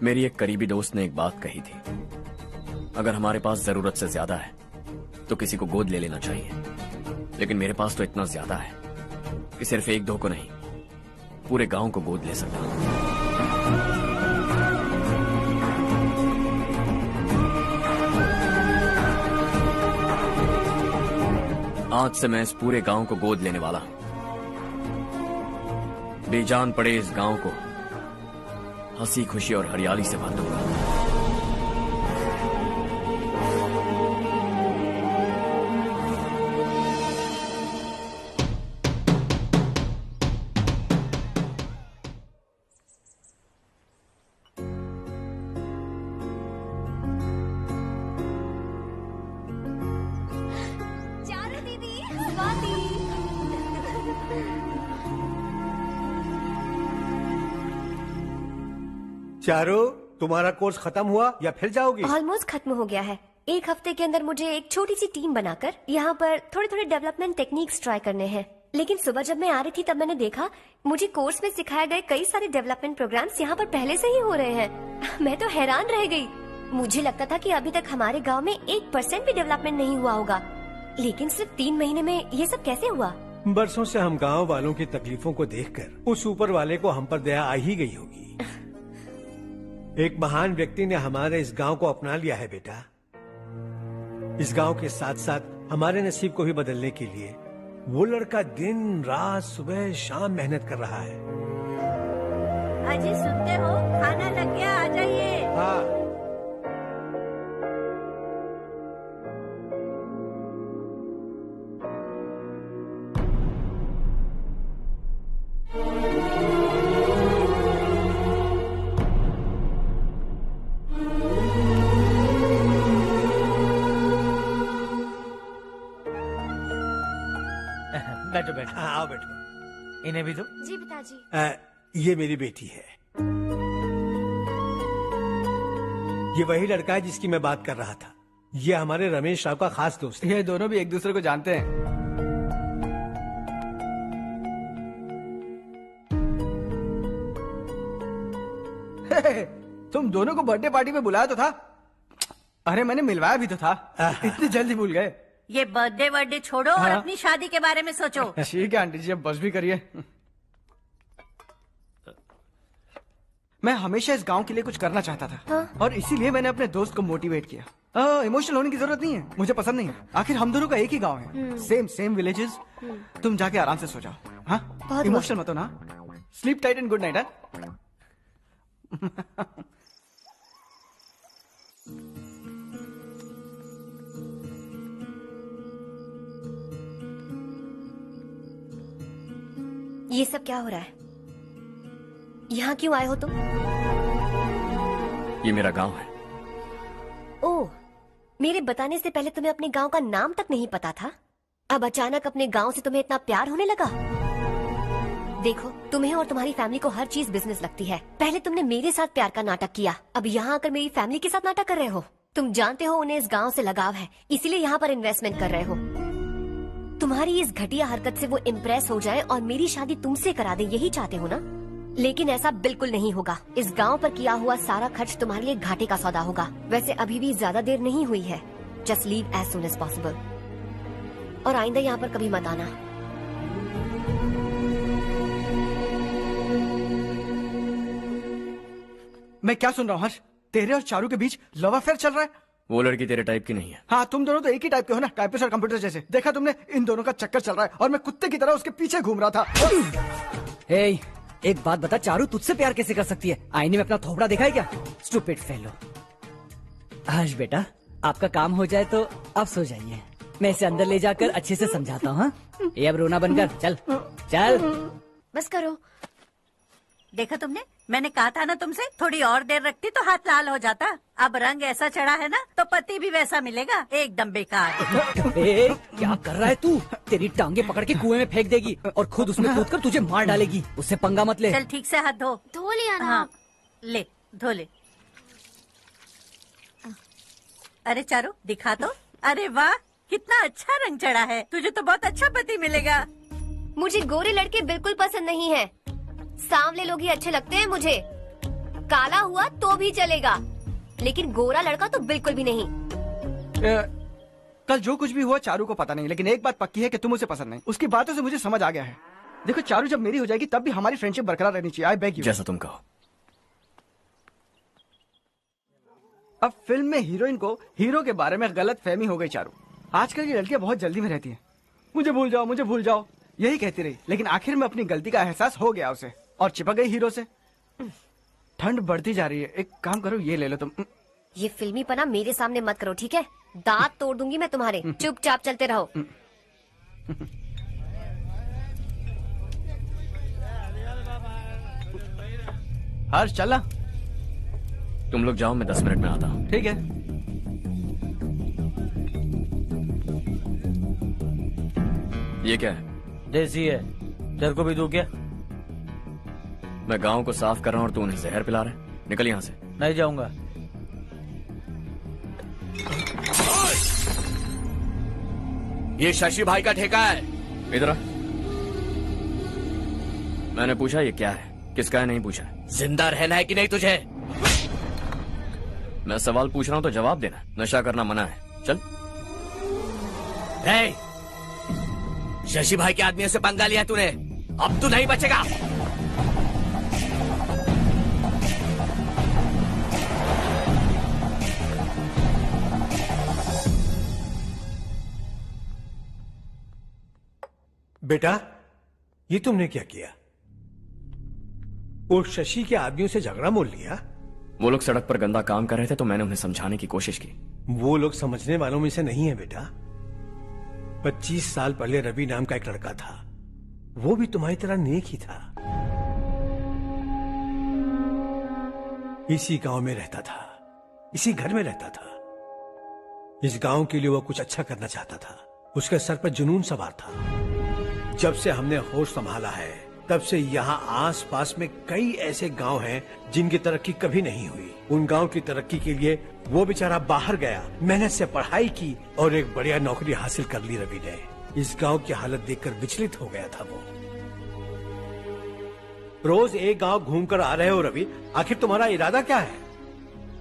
मेरी एक करीबी दोस्त ने एक बात कही थी, अगर हमारे पास जरूरत से ज्यादा है तो किसी को गोद ले लेना चाहिए, लेकिन मेरे पास तो इतना ज्यादा है कि सिर्फ एक दो को नहीं, पूरे गांव को गोद ले सकता हूं। आज से मैं इस पूरे गांव को गोद लेने वाला हूं। बेजान पड़े इस गांव को हंसी खुशी और हरियाली से भर दूंगा। चारो, तुम्हारा कोर्स खत्म हुआ या फिर जाओगी? ऑलमोस्ट खत्म हो गया है। एक हफ्ते के अंदर मुझे एक छोटी सी टीम बनाकर यहाँ पर थोड़े थोड़े डेवलपमेंट टेक्निक्स ट्राई करने हैं। लेकिन सुबह जब मैं आ रही थी तब मैंने देखा मुझे कोर्स में सिखाए गए कई सारे डेवलपमेंट प्रोग्राम्स यहाँ पर पहले से ही हो रहे हैं। मैं तो हैरान रह गई। मुझे लगता था कि अभी तक हमारे गाँव में 1% भी डेवलपमेंट नहीं हुआ होगा, लेकिन सिर्फ 3 महीने में ये सब कैसे हुआ? बरसों से हम गाँव वालों की तकलीफों को देखकर उस ऊपर वाले को हम पर दया आ ही गई होगी। एक महान व्यक्ति ने हमारे इस गांव को अपना लिया है बेटा। इस गांव के साथ साथ हमारे नसीब को भी बदलने के लिए वो लड़का दिन रात सुबह शाम मेहनत कर रहा है। अजी सुनते हो, खाना लग गया, आ जाइए। हाँ। बैठो बैठो। आओ बैठो। इन्हें भी दो। जी पिताजी। ये मेरी बेटी है। ये वही लड़का है जिसकी मैं बात कर रहा था। ये हमारे रमेश राव का खास दोस्त है। ये दोनों भी एक दूसरे को जानते हैं। तुम दोनों को बर्थडे पार्टी में बुलाया तो था। अरे मैंने मिलवाया भी तो था। इतनी जल्दी भूल गए। ये बर्थडे वर्डे छोड़ो और अपनी शादी के बारे में सोचो। ठीक है आंटी जी, अब बस भी करिए। मैं हमेशा इस गांव के लिए कुछ करना चाहता था। हाँ? और इसीलिए मैंने अपने दोस्त को मोटिवेट किया। इमोशनल होने की जरूरत नहीं है, मुझे पसंद नहीं है। आखिर हम दोनों का एक ही गांव है, सेम विलेजेस। तुम जाके आराम से सो जाओ। हाँ, इमोशनल मत हो ना। Sleep tight and good night. ये सब क्या हो रहा है? यहाँ क्यों आए हो तुम? ये मेरा गांव है। ओह, मेरे बताने से पहले तुम्हें अपने गांव का नाम तक नहीं पता था? अब अचानक अपने गांव से तुम्हें इतना प्यार होने लगा? देखो, तुम्हें और तुम्हारी फैमिली को हर चीज बिजनेस लगती है। पहले तुमने मेरे साथ प्यार का नाटक किया, अब यहाँ आकर मेरी फैमिली के साथ नाटक कर रहे हो। तुम जानते हो उन्हें इस गांव से लगाव है, इसीलिए यहाँ पर इन्वेस्टमेंट कर रहे हो। तुम्हारी इस घटिया हरकत से वो इम्प्रेस हो जाए और मेरी शादी तुमसे करा दे, यही चाहते हो ना? लेकिन ऐसा बिल्कुल नहीं होगा। इस गांव पर किया हुआ सारा खर्च तुम्हारे लिए घाटे का सौदा होगा। वैसे अभी भी ज्यादा देर नहीं हुई है। Just leave as soon as possible और आइंदा यहाँ पर कभी मत आना। मैं क्या सुन रहा हूँ हर्ष? तेरे और चारू के बीच लव अफेयर चल रहा है? वो लड़की तेरे टाइप की नहीं है। हाँ, तुम दोनों तो एक ही टाइप के हो ना, टाइपिस्ट और कंप्यूटर जैसे। देखा तुमने, इन दोनों का चक्कर चल रहा है और मैं कुत्ते की तरह उसके पीछे घूम रहा था। हे, एक बात बता, चारू तुझसे प्यार कैसे कर सकती है? आईने में अपना थोपड़ा देखा है क्या? Stupid fellow. हर्ष बेटा, आपका काम हो जाए तो आप सो जाइए। मैं इसे अंदर ले जाकर अच्छे से समझाता हूँ। ये अब रोना बनकर चल चल। बस करो। देखा तुमने, मैंने कहा था ना तुमसे, थोड़ी और देर रखती तो हाथ लाल हो जाता। अब रंग ऐसा चढ़ा है ना तो पति भी वैसा मिलेगा, एकदम बेकार। क्या कर रहा है तू? तेरी टांगे पकड़ के कुएं में फेंक देगी और खुद उसमें कूदकर तुझे मार डालेगी। उससे पंगा मत ले। चल ठीक से हाथ धो। धो लिया ना। हाँ ले धो ले। अरे चारू दिखा तो। अरे वाह कितना अच्छा रंग चढ़ा है, तुझे तो बहुत अच्छा पति मिलेगा। मुझे गोरे लड़के बिल्कुल पसंद नहीं है, सांवले लोग ही अच्छे लगते हैं मुझे। काला हुआ तो भी चलेगा, लेकिन गोरा लड़का तो बिल्कुल भी नहीं। कल जो कुछ भी हुआ चारू को पता नहीं, लेकिन एक बात पक्की है कि तुम उसे पसंद नहीं। उसकी बातों से मुझे समझ आ गया है। देखो चारू जब मेरी हो जाएगी तब भी हमारी फ्रेंडशिप बरकरार रहनी चाहिए। I beg you. जैसा तुम कहो। अब फिल्म में हीरोइन को हीरो के बारे में गलत फहमी हो गई चारू। आजकल की लड़कियां बहुत जल्दी में रहती हैं। मुझे भूल जाओ, मुझे भूल जाओ, यही कहती रही, लेकिन आखिर में अपनी गलती का एहसास हो गया उसे और चिपक गई हीरो से। ठंड बढ़ती जा रही है, एक काम करो ये ले लो तुम। ये फिल्मी पना मेरे सामने मत करो, ठीक है? दांत तोड़ दूंगी मैं तुम्हारे। चुपचाप चलते रहो। हर्ष चला। तुम लोग जाओ, मैं 10 मिनट में आता हूँ। ठीक है। ये क्या है? देसी है, तेरे को भी दूं क्या? मैं गांव को साफ कर रहा हूँ और तू उन्हें जहर पिला रहा है। निकल यहाँ से। नहीं जाऊंगा। ये शशि भाई का ठेका है। इधर आ। मैंने पूछा ये क्या है, किसका है नहीं पूछा। जिंदा रहना है कि नहीं तुझे? मैं सवाल पूछ रहा हूं तो जवाब देना। नशा करना मना है। चल। शशि भाई के आदमियों से पंगा लिया तूने, अब तू नहीं बचेगा। बेटा ये तुमने क्या किया? वो शशि के आदमियों से झगड़ा मोल लिया? वो लोग सड़क पर गंदा काम कर रहे थे तो मैंने उन्हें समझाने की कोशिश की। वो लोग समझने वालों में से नहीं है बेटा। 25 साल पहले रवि नाम का एक लड़का था, वो भी तुम्हारी तरह नेक ही था। इसी गांव में रहता था, इसी घर में रहता था। इस गांव के लिए वो कुछ अच्छा करना चाहता था। उसके सर पर जुनून सवार था। जब से हमने होश संभाला है तब से यहाँ आस पास में कई ऐसे गांव हैं जिनकी तरक्की कभी नहीं हुई। उन गांव की तरक्की के लिए वो बेचारा बाहर गया, मेहनत से पढ़ाई की और एक बढ़िया नौकरी हासिल कर ली रवि ने। इस गांव की हालत देखकर विचलित हो गया था वो। रोज एक गांव घूमकर आ रहे हो रवि, आखिर तुम्हारा इरादा क्या है?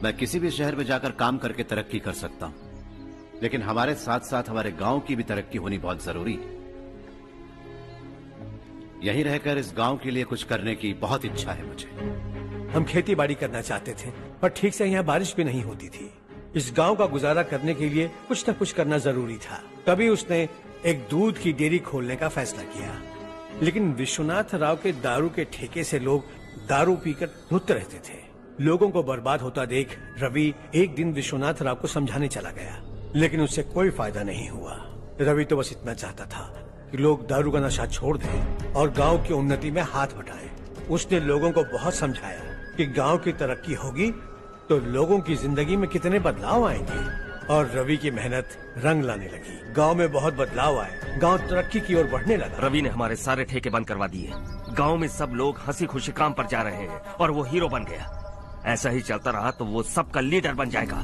मैं किसी भी शहर में जाकर काम करके तरक्की कर सकता हूँ, लेकिन हमारे साथ साथ हमारे गांव की भी तरक्की होनी बहुत जरूरी है। यहीं रहकर इस गांव के लिए कुछ करने की बहुत इच्छा है मुझे। हम खेती बाड़ी करना चाहते थे, पर ठीक से यहाँ बारिश भी नहीं होती थी। इस गांव का गुजारा करने के लिए कुछ न कुछ करना जरूरी था। तभी उसने एक दूध की डेयरी खोलने का फैसला किया। लेकिन विश्वनाथ राव के दारू के ठेके से लोग दारू पीकर धुत रहते थे। लोगों को बर्बाद होता देख रवि एक दिन विश्वनाथ राव को समझाने चला गया, लेकिन उससे कोई फायदा नहीं हुआ। रवि तो बस इतना चाहता था कि लोग दारू का नशा छोड़ दें और गांव की उन्नति में हाथ बटाएं। उसने लोगों को बहुत समझाया कि गांव की तरक्की होगी तो लोगों की जिंदगी में कितने बदलाव आएंगे, और रवि की मेहनत रंग लाने लगी। गांव में बहुत बदलाव आए, गांव तरक्की की ओर बढ़ने लगा। रवि ने हमारे सारे ठेके बंद करवा दिए। गांव में सब लोग हंसी खुशी काम पर जा रहे हैं और वो हीरो बन गया। ऐसा ही चलता रहा तो वो सबका लीडर बन जाएगा।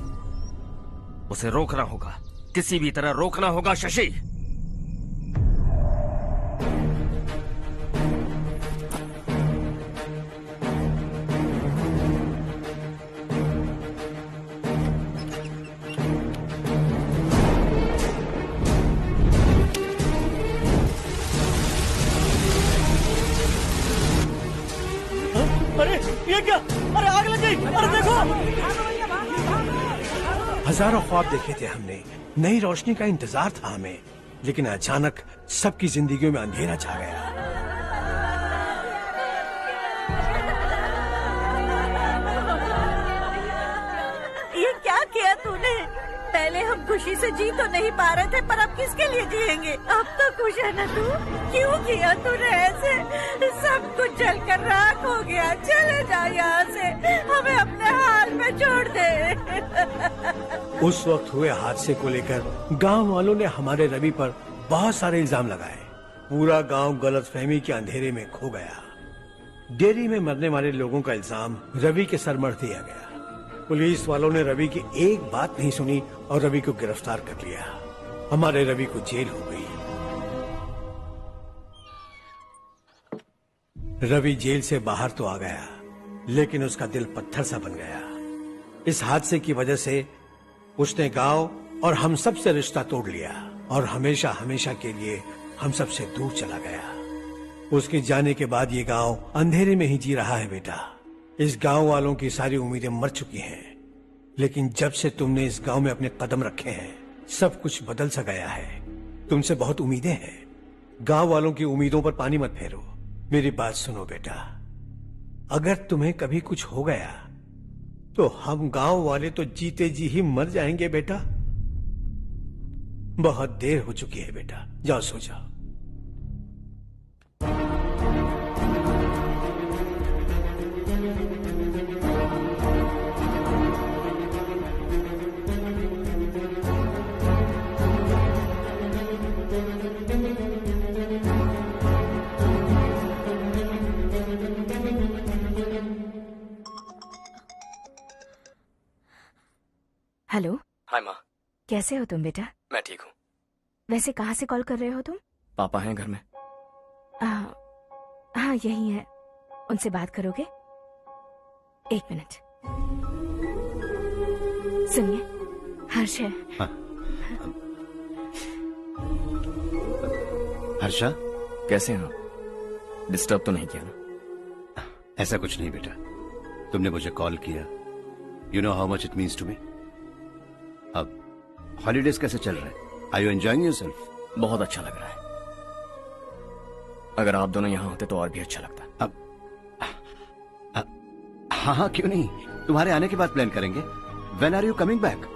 उसे रोकना होगा, किसी भी तरह रोकना होगा शशि। अरे ये क्या? अरे आग लग गई! अरे देखो! हजारों ख्वाब देखे थे हमने, नई रोशनी का इंतजार था हमें, लेकिन अचानक सबकी जिंदगियों में अंधेरा छा गया। ये क्या किया तूने? पहले हम खुशी से जी तो नहीं पा रहे थे, पर अब किसके लिए जिएंगे? अब तो खुश है ना तू? क्यों किया तूने ऐसे? सब कुछ जल कर राख हो गया। चले जा यहाँ से, हमें अपने हाल में छोड़ दे। उस वक्त हुए हादसे को लेकर गांव वालों ने हमारे रवि पर बहुत सारे इल्जाम लगाए। पूरा गांव गलतफहमी के अंधेरे में खो गया। डेयरी में मरने वाले लोगों का इल्जाम रवि के सर मढ़ दिया गया। पुलिस वालों ने रवि की एक बात नहीं सुनी और रवि को गिरफ्तार कर लिया। हमारे रवि को जेल हो गई। रवि जेल से बाहर तो आ गया, लेकिन उसका दिल पत्थर सा बन गया। इस हादसे की वजह से उसने गांव और हम सब से रिश्ता तोड़ लिया और हमेशा हमेशा के लिए हम सब से दूर चला गया। उसके जाने के बाद ये गांव अंधेरे में ही जी रहा है बेटा। इस गांव वालों की सारी उम्मीदें मर चुकी हैं, लेकिन जब से तुमने इस गांव में अपने कदम रखे हैं, सब कुछ बदल सा गया है। तुमसे बहुत उम्मीदें हैं। गांव वालों की उम्मीदों पर पानी मत फेरो। मेरी बात सुनो बेटा, अगर तुम्हें कभी कुछ हो गया तो हम गांव वाले तो जीते जी ही मर जाएंगे बेटा। बहुत देर हो चुकी है बेटा, जाओ सो जाओ। हेलो। हाय माँ। कैसे हो तुम बेटा? मैं ठीक हूँ। वैसे कहाँ से कॉल कर रहे हो तुम? पापा हैं घर में? हाँ यही है। उनसे बात करोगे? एक मिनट। सुनिए, हर्ष है। हाँ। हर्षा, कैसे हैं आप? डिस्टर्ब तो नहीं किया ना? ऐसा कुछ नहीं बेटा, तुमने मुझे कॉल किया। You know how much it means to me. अब हॉलीडेज कैसे चल रहे हैं? Are you enjoying yourself? बहुत अच्छा लग रहा है। अगर आप दोनों यहाँ होते तो और भी अच्छा लगता। अब हाँ हाँ क्यों नहीं, तुम्हारे आने के बाद प्लान करेंगे। When are you coming back?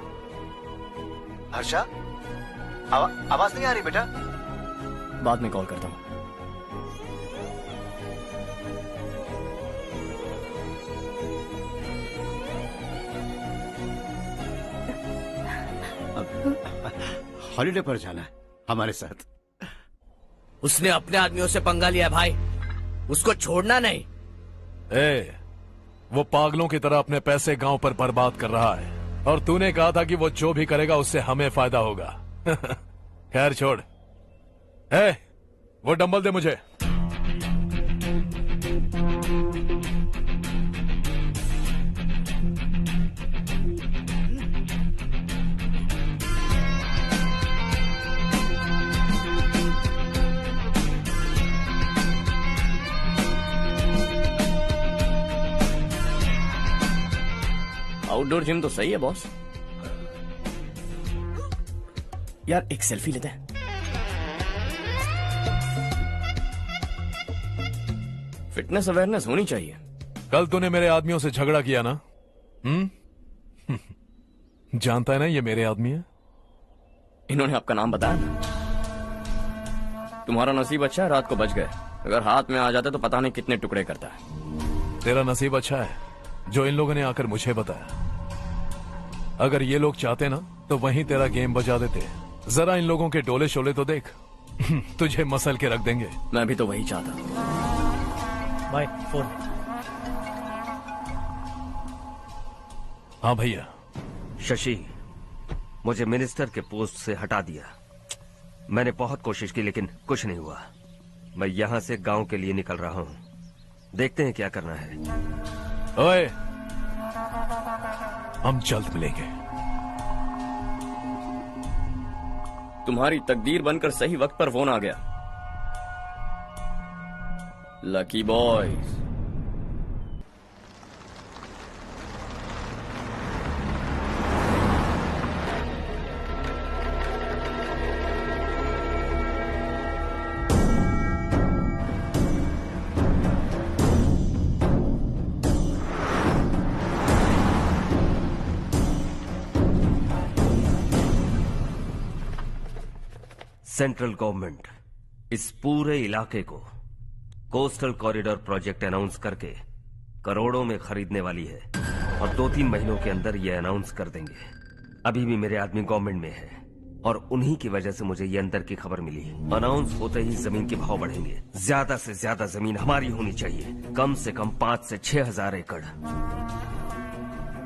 Harsha, आवाज नहीं आ रही बेटा। बाद में कॉल करता हूँ। हॉलीडे पर जाना है हमारे साथ। उसने अपने आदमियों से पंगा लिया भाई, उसको छोड़ना नहीं। वो पागलों की तरह अपने पैसे गांव पर बर्बाद कर रहा है और तूने कहा था कि वो जो भी करेगा उससे हमें फायदा होगा। खैर छोड़। वो डंबल दे मुझे। आउटडोर जिम तो सही है बॉस। यार एक सेल्फी लेते हैं। फिटनेस अवेयरनेस होनी चाहिए। कल तूने मेरे आदमियों से झगड़ा किया ना? जानता है ना ये मेरे आदमी है। इन्होंने आपका नाम बताया? तुम्हारा नसीब अच्छा है रात को बच गए, अगर हाथ में आ जाता तो पता नहीं कितने टुकड़े करता है। तेरा नसीब अच्छा है जो इन लोगों ने आकर मुझे बताया। अगर ये लोग चाहते ना तो वहीं तेरा गेम बजा देते। जरा इन लोगों के डोले शोले तो देख। तुझे मसल के रख देंगे। मैं भी तो वही चाहता। भाई फोन। हाँ भैया। शशि, मुझे मिनिस्टर के पोस्ट से हटा दिया। मैंने बहुत कोशिश की लेकिन कुछ नहीं हुआ। मैं यहाँ से गांव के लिए निकल रहा हूँ। देखते हैं क्या करना है। ओए, हम जल्द मिलेंगे। तुम्हारी तकदीर बनकर सही वक्त पर फोन आ गया। Lucky boys. सेंट्रल गवर्नमेंट इस पूरे इलाके को कोस्टल कॉरिडोर प्रोजेक्ट अनाउंस करके करोड़ों में खरीदने वाली है और 2-3 महीनों के अंदर ये अनाउंस कर देंगे। अभी भी मेरे आदमी गवर्नमेंट में है और उन्हीं की वजह से मुझे ये अंदर की खबर मिली। अनाउंस होते ही जमीन के भाव बढ़ेंगे। ज्यादा से ज्यादा जमीन हमारी होनी चाहिए, कम से कम 5 से 6 हजार एकड़।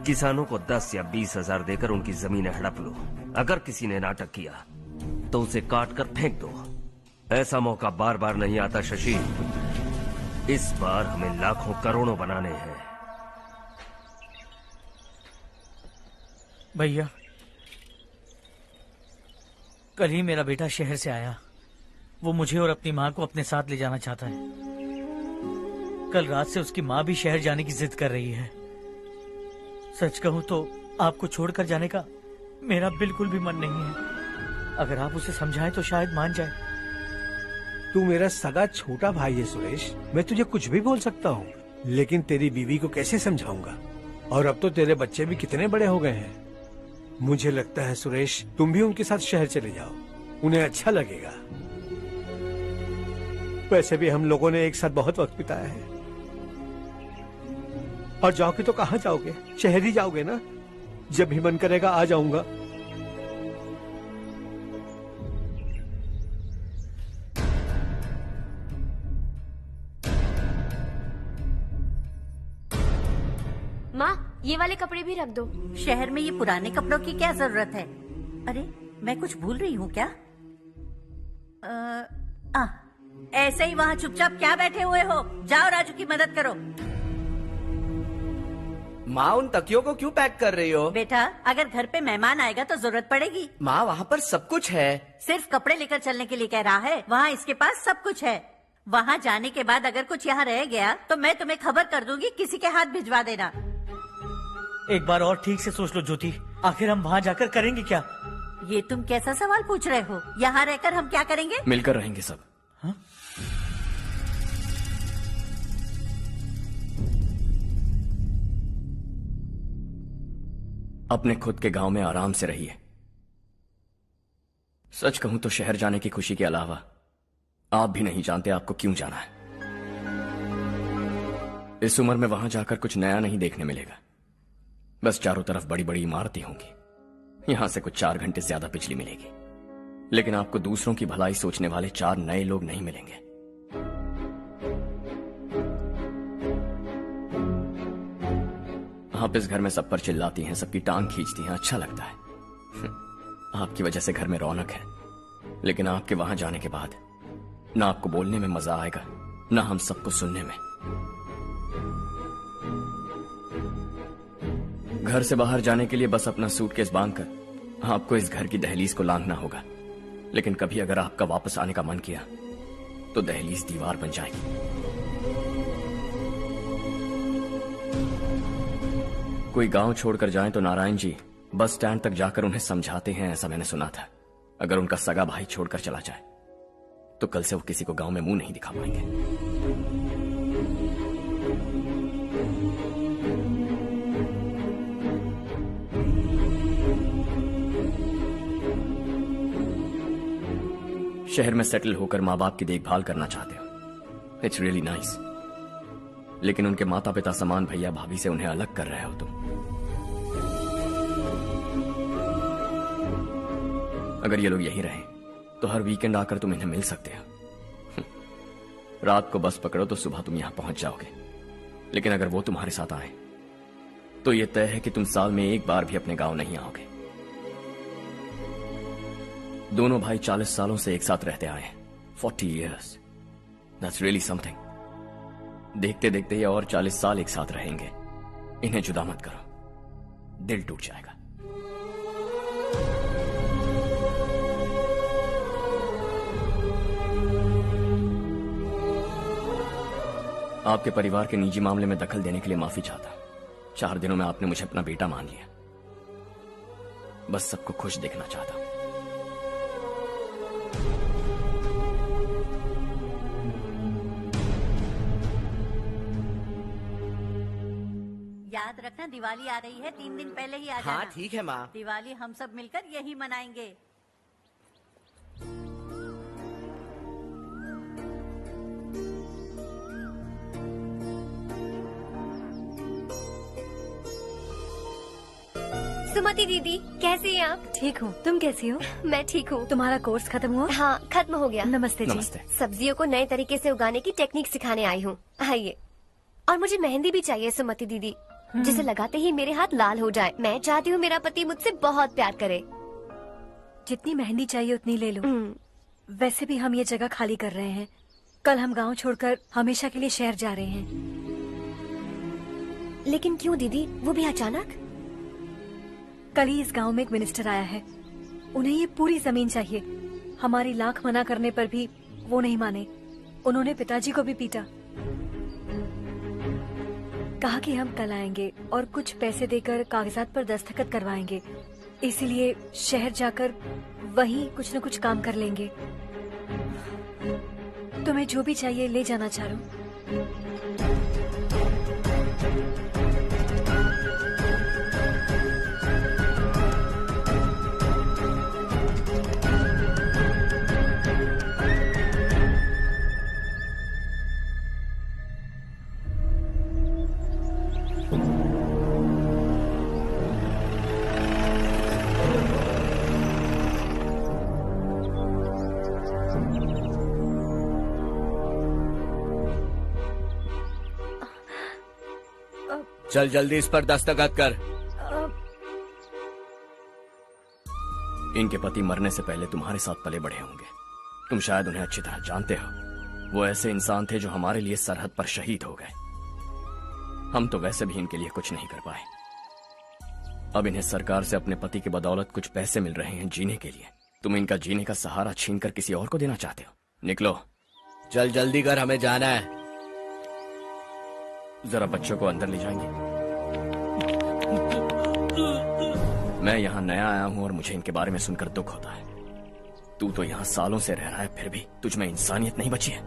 किसानों को 10 या 20 हजार देकर उनकी जमीनें हड़प लो। अगर किसी ने नाटक किया तो उसे काट कर फेंक दो। ऐसा मौका बार बार नहीं आता शशि। इस बार हमें लाखों करोड़ों बनाने हैं। भैया, कल ही मेरा बेटा शहर से आया। वो मुझे और अपनी माँ को अपने साथ ले जाना चाहता है। कल रात से उसकी माँ भी शहर जाने की जिद कर रही है। सच कहूँ तो आपको छोड़कर जाने का मेरा बिल्कुल भी मन नहीं है। अगर आप उसे समझाएं तो शायद मान जाए। तू मेरा सगा छोटा भाई है सुरेश, मैं तुझे कुछ भी बोल सकता हूँ, लेकिन तेरी बीवी को कैसे समझाऊंगा? और अब तो तेरे बच्चे भी कितने बड़े हो गए हैं। मुझे लगता है सुरेश, तुम भी उनके साथ शहर चले जाओ, उन्हें अच्छा लगेगा। वैसे भी हम लोगों ने एक साथ बहुत वक्त बिताया है। और जाओगे तो कहाँ जाओगे? शहर ही जाओगे ना? जब भी मन करेगा आ जाऊंगा। माँ, ये वाले कपड़े भी रख दो। शहर में ये पुराने कपड़ों की क्या जरूरत है? अरे, मैं कुछ भूल रही हूँ क्या? ऐसे ही वहाँ चुपचाप क्या बैठे हुए हो? जाओ राजू की मदद करो। माँ, उन तकियों को क्यों पैक कर रही हो? बेटा, अगर घर पे मेहमान आएगा तो जरूरत पड़ेगी। माँ, वहाँ पर सब कुछ है। सिर्फ कपड़े लेकर चलने के लिए कह रहा है? वहाँ इसके पास सब कुछ है। वहाँ जाने के बाद अगर कुछ यहाँ रह गया तो मैं तुम्हें खबर कर दूंगी, किसी के हाथ भिजवा देना। एक बार और ठीक से सोच लो ज्योति, आखिर हम वहाँ जाकर करेंगे क्या? ये तुम कैसा सवाल पूछ रहे हो? यहाँ रहकर हम क्या करेंगे? मिलकर रहेंगे सब। हाँ? अपने खुद के गांव में आराम से रहिए। सच कहूं तो शहर जाने की खुशी के अलावा आप भी नहीं जानते आपको क्यों जाना है। इस उम्र में वहां जाकर कुछ नया नहीं देखने मिलेगा। बस चारों तरफ बड़ी बड़ी इमारतें होंगी। यहां से कुछ 4 घंटे ज्यादा बिजली मिलेगी, लेकिन आपको दूसरों की भलाई सोचने वाले 4 नए लोग नहीं मिलेंगे। आप इस घर में सब पर चिल्लाती हैं, सबकी टांग खींचती हैं, अच्छा लगता है। आपकी वजह से घर में रौनक है, लेकिन आपके वहां जाने के बाद ना आपको बोलने में मजा आएगा, ना हम सबको सुनने में। घर से बाहर जाने के लिए बस अपना सूटकेस बांधकर आपको इस घर की दहलीज को लांघना होगा। लेकिन कभी अगर आपका वापस आने का मन किया तो दहलीज दीवार बन जाएगी। कोई गांव छोड़कर जाए तो नारायण जी बस स्टैंड तक जाकर उन्हें समझाते हैं, ऐसा मैंने सुना था। अगर उनका सगा भाई छोड़कर चला जाए तो कल से वो किसी को गांव में मुंह नहीं दिखा पाएंगे। शहर में सेटल होकर माँ बाप की देखभाल करना चाहते हो, इट्स रियली नाइस। लेकिन उनके माता पिता समान भैया भाभी से उन्हें अलग कर रहे हो तुम। अगर ये लोग यहीं रहे तो हर वीकेंड आकर तुम इन्हें मिल सकते हो। रात को बस पकड़ो तो सुबह तुम यहां पहुंच जाओगे। लेकिन अगर वो तुम्हारे साथ आए तो ये तय है कि तुम साल में एक बार भी अपने गांव नहीं आओगे। दोनों भाई 40 सालों से एक साथ रहते आए, 40 years, that's really something। देखते देखते ये और 40 साल एक साथ रहेंगे। इन्हें जुदा मत करो, दिल टूट जाएगा। आपके परिवार के निजी मामले में दखल देने के लिए माफी चाहता। 4 दिनों में आपने मुझे अपना बेटा मान लिया। बस सबको खुश देखना चाहता। याद रखना, दिवाली आ रही है, 3 दिन पहले ही आ जाना। हाँ ठीक है माँ। दिवाली हम सब मिलकर यही मनाएंगे। सुमति दीदी, कैसे हैं आप? ठीक हूँ, तुम कैसी हो? मैं ठीक हूँ। तुम्हारा कोर्स खत्म हुआ? हाँ, खत्म हो गया। नमस्ते जी। नमस्ते। सब्जियों को नए तरीके से उगाने की टेक्निक सिखाने आई हूँ। आइए। और मुझे मेहंदी भी चाहिए सुमति दीदी, जिसे लगाते ही मेरे हाथ लाल हो जाए। मैं चाहती हूँ मेरा पति मुझसे बहुत प्यार करे। जितनी मेहंदी चाहिए उतनी ले लो। वैसे भी हम ये जगह खाली कर रहे हैं। कल हम गांव छोड़कर हमेशा के लिए शहर जा रहे हैं। लेकिन क्यों दीदी, वो भी अचानक? कल ही इस गांव में एक मिनिस्टर आया है। उन्हें ये पूरी जमीन चाहिए। हमारी लाख मना करने पर भी वो नहीं माने। उन्होंने पिताजी को भी पीटा। कहा कि हम कल आएंगे और कुछ पैसे देकर कागजात पर दस्तखत करवाएंगे। इसीलिए शहर जाकर वहीं कुछ न कुछ काम कर लेंगे। तुम्हें जो भी चाहिए ले जाना चारू। चल जल्दी इस पर दस्तखत कर। इनके पति मरने से पहले तुम्हारे साथ पले बढ़े होंगे। तुम शायद उन्हें अच्छी तरह जानते हो। वो ऐसे इंसान थे जो हमारे लिए सरहद पर शहीद हो गए। हम तो वैसे भी इनके लिए कुछ नहीं कर पाए। अब इन्हें सरकार से अपने पति की बदौलत कुछ पैसे मिल रहे हैं जीने के लिए। तुम इनका जीने का सहारा छीनकर किसी और को देना चाहते हो। निकलो। चल जल्दी कर, हमें जाना है। जरा बच्चों को अंदर ले जाएंगे। मैं यहाँ नया आया हूँ और मुझे इनके बारे में सुनकर दुख होता है। तू तो यहाँ सालों से रह रहा है, फिर भी तुझ में इंसानियत नहीं बची है।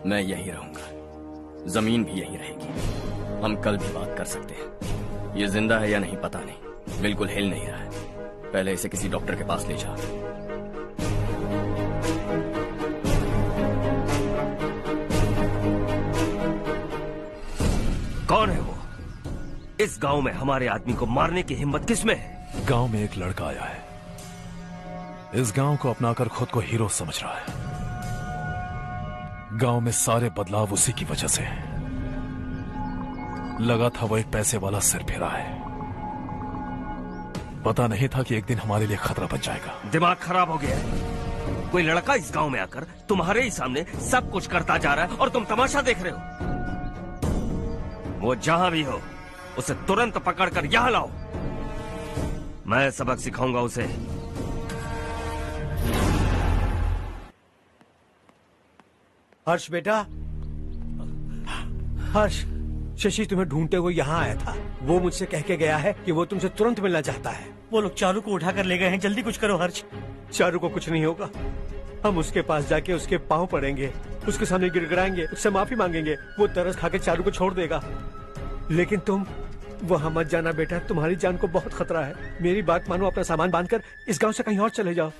मैं यही रहूंगा, जमीन भी यही रहेगी। हम कल भी बात कर सकते हैं। ये जिंदा है या नहीं पता नहीं, बिल्कुल हिल नहीं रहा है। पहले इसे किसी डॉक्टर के पास ले जा। कौन है वो? इस गांव में हमारे आदमी को मारने की हिम्मत किसमें है? गांव में एक लड़का आया है। इस गांव को अपनाकर खुद को हीरो समझ रहा है। गांव में सारे बदलाव उसी की वजह से हैं। लगा था वो एक पैसे वाला सिर फेरा है। पता नहीं था कि एक दिन हमारे लिए खतरा बन जाएगा। दिमाग खराब हो गया है। कोई लड़का इस गांव में आकर तुम्हारे ही सामने सब कुछ करता जा रहा है और तुम तमाशा देख रहे हो। वो जहां भी हो उसे तुरंत पकड़कर यहां लाओ। मैं सबक सिखाऊंगा उसे। हर्ष बेटा, हर्ष, शशि तुम्हें ढूंढते हुए यहाँ आया था। वो मुझसे कह के गया है कि वो तुमसे तुरंत मिलना चाहता है। वो लोग चारू को उठाकर ले गए हैं। जल्दी कुछ करो हर्ष। चारू को कुछ नहीं होगा। हम उसके पास जाके उसके पांव पड़ेंगे, उसके सामने गिड़गिड़ाएंगे, उससे माफी मांगेंगे। वो तरस खा के चारू को छोड़ देगा। लेकिन तुम वहां मत जाना बेटा, तुम्हारी जान को बहुत खतरा है। मेरी बात मानो, अपना सामान बांधकर इस गांव से कहीं और चले जाओ।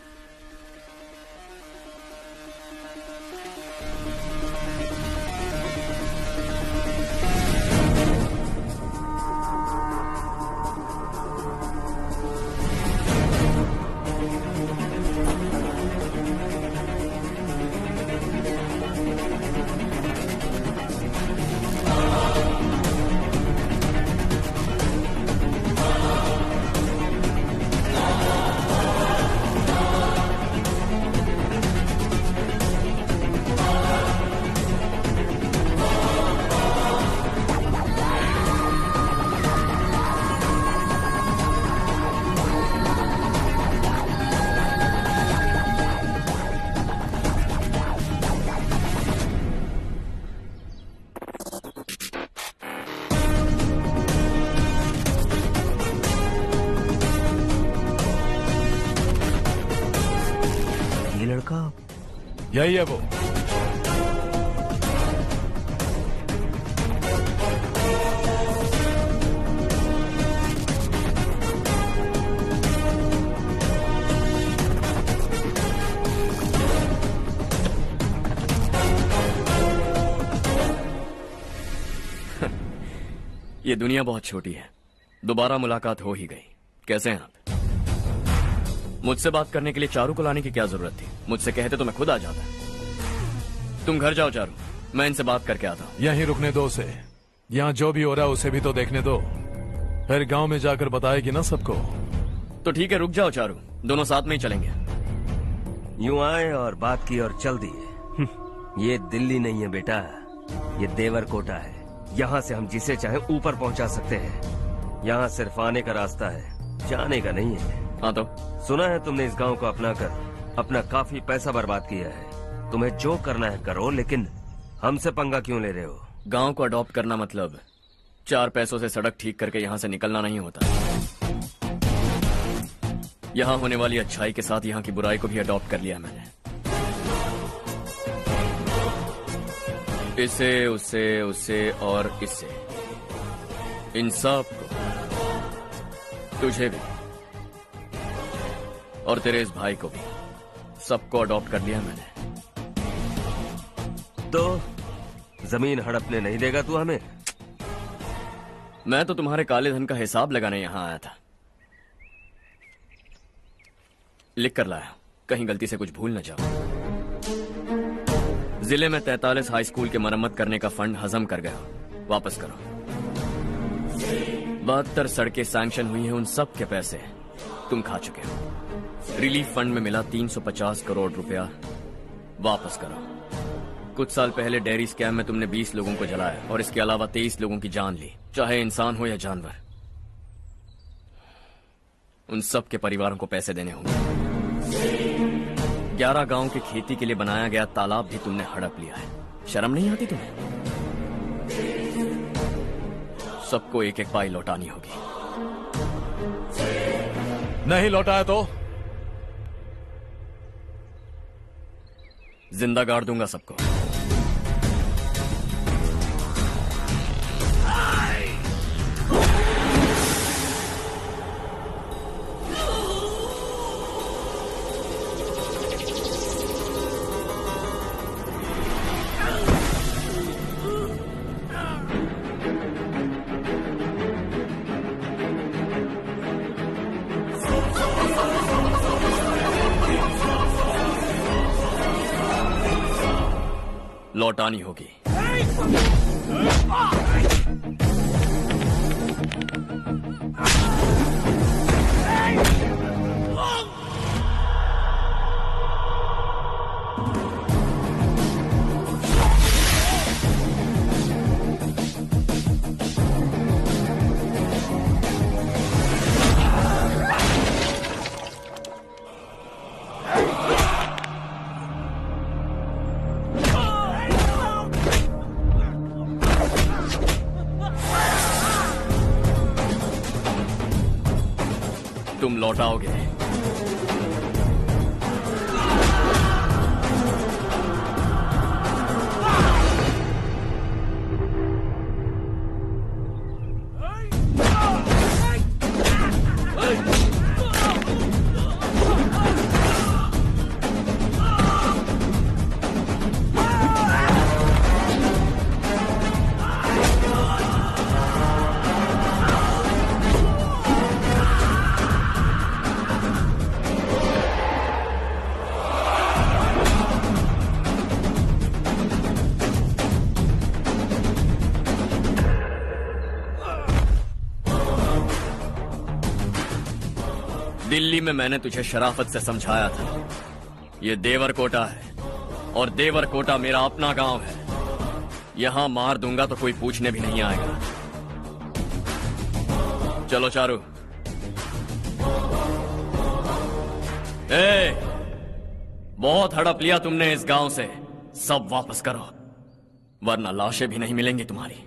यही है वो। ये दुनिया बहुत छोटी है, दोबारा मुलाकात हो ही गई। कैसे हैं आप? मुझसे बात करने के लिए चारू को लाने की क्या जरूरत थी? मुझसे कहते तो मैं खुद आ जाता। तुम घर जाओ चारू, मैं इनसे बात करके आता हूँ। यहीं रुकने दो उसे। यहाँ जो भी हो रहा है उसे भी तो देखने दो, फिर गांव में जाकर बताएगी ना सबको। तो ठीक है, रुक जाओ चारू, दोनों साथ में ही चलेंगे। यूं आए और बात की और चल दिए। ये दिल्ली नहीं है बेटा, ये देवरकोटा है। यहाँ से हम जिसे चाहे ऊपर पहुँचा सकते हैं। यहाँ सिर्फ आने का रास्ता है, जाने का नहीं है। हाँ तो सुना है तुमने इस गांव को अपना कर अपना काफी पैसा बर्बाद किया है। तुम्हें जो करना है करो, लेकिन हमसे पंगा क्यों ले रहे हो? गांव को अडॉप्ट करना मतलब 4 पैसों से सड़क ठीक करके यहाँ से निकलना नहीं होता। यहाँ होने वाली अच्छाई के साथ यहाँ की बुराई को भी अडॉप्ट कर लिया मैंने। इसे, उसे, उससे और इससे, इन सब को, तुझे भी और तेरे इस भाई को भी, सबको अडॉप्ट कर लिया मैंने। तो जमीन हड़पने नहीं देगा तू हमें? मैं तो तुम्हारे काले धन का हिसाब लगाने यहां आया था। लिख कर लाया, कहीं गलती से कुछ भूल न जाओ। जिले में 43 हाई स्कूल के मरम्मत करने का फंड हजम कर गया, वापस करो। 72 सड़कें सैंक्शन हुई हैं, उन सब के पैसे तुम खा चुके हो। रिलीफ फंड में मिला 350 करोड़ रुपया, वापस करो। कुछ साल पहले डेयरी स्कैम में तुमने 20 लोगों को जलाया और इसके अलावा 23 लोगों की जान ली, चाहे इंसान हो या जानवर। उन सब के परिवारों को पैसे देने होंगे। 11 गांव की खेती के लिए बनाया गया तालाब भी तुमने हड़प लिया है। शर्म नहीं आती तुम्हें? सबको एक एक पाई लौटानी होगी। नहीं लौटाया तो जिंदा गाड़ दूंगा सबको। लौटानी होगी। तुम लौटाओगे। दिल्ली में मैंने तुझे शराफत से समझाया था, ये देवरकोटा है और देवरकोटा मेरा अपना गांव है। यहां मार दूंगा तो कोई पूछने भी नहीं आएगा। चलो चारू। बहुत हड़प लिया तुमने इस गांव से, सब वापस करो, वरना लाशें भी नहीं मिलेंगी तुम्हारी।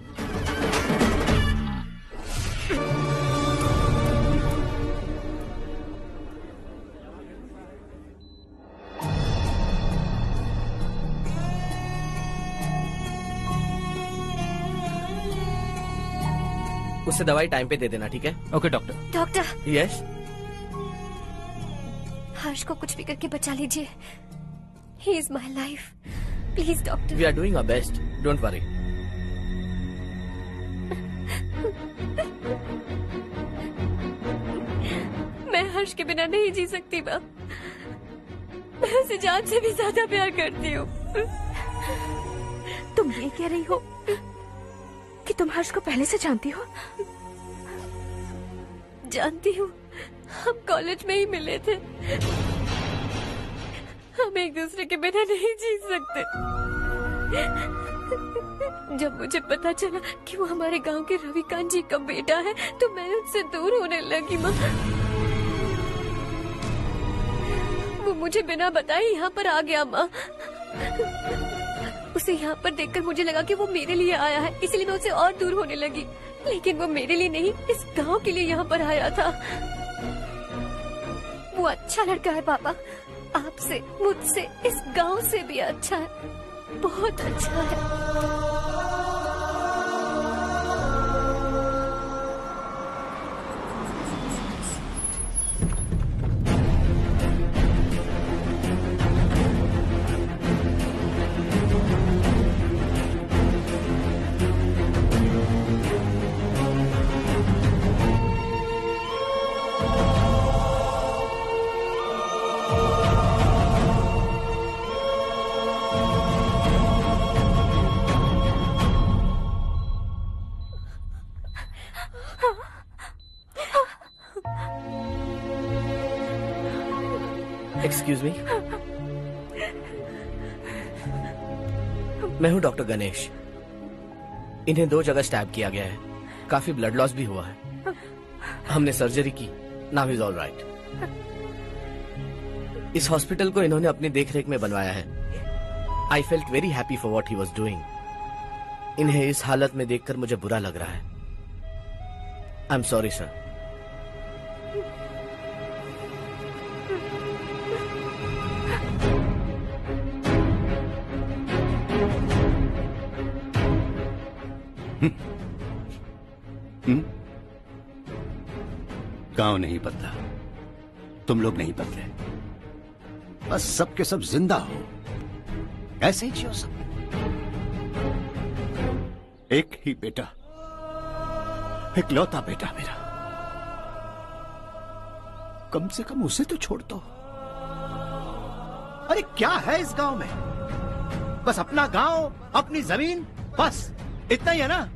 उससे दवाई टाइम पे दे देना, ठीक है? Okay doctor. Doctor. Yes. Harsh को कुछ भी करके बचा लीजिए। He is my life, please doctor. We are doing our best, don't worry. Harsh के बिना नहीं जी सकती माँ। मैं उसे जान से भी ज्यादा प्यार करती हूँ। तुम ये कह रही हो कि तुम हर्ष को पहले से जानती हो? जानती हूँ, हम कॉलेज में ही मिले थे। हम एक दूसरे के बिना नहीं जी सकते। जब मुझे पता चला कि वो हमारे गांव के रविकांत जी का बेटा है तो मैं उससे दूर होने लगी माँ। वो मुझे बिना बताए यहाँ पर आ गया माँ। उसे यहाँ पर देखकर मुझे लगा कि वो मेरे लिए आया है, इसलिए मैं उससे और दूर होने लगी। लेकिन वो मेरे लिए नहीं, इस गांव के लिए यहाँ पर आया था। वो अच्छा लड़का है पापा, आपसे, मुझसे, इस गांव से भी अच्छा है, बहुत अच्छा है। एक्सक्यूज मी, मैं हूं डॉक्टर गणेश। इन्हें 2 जगह स्टैब किया गया है, काफी ब्लड लॉस भी हुआ है। हमने सर्जरी की, नाउ इज ऑल राइट। इस हॉस्पिटल को इन्होंने अपनी देखरेख में बनवाया है। I felt very happy for what he was doing. इन्हें इस हालत में देखकर मुझे बुरा लग रहा है। I am sorry sir. गांव नहीं बदला, तुम लोग नहीं बदले, बस सब के सब जिंदा हो, ऐसे ही जियो सब। एक ही बेटा, इकलौता बेटा मेरा, कम से कम उसे तो छोड़ दो। अरे क्या है इस गांव में? बस अपना गांव, अपनी जमीन, बस इतना ही है ना?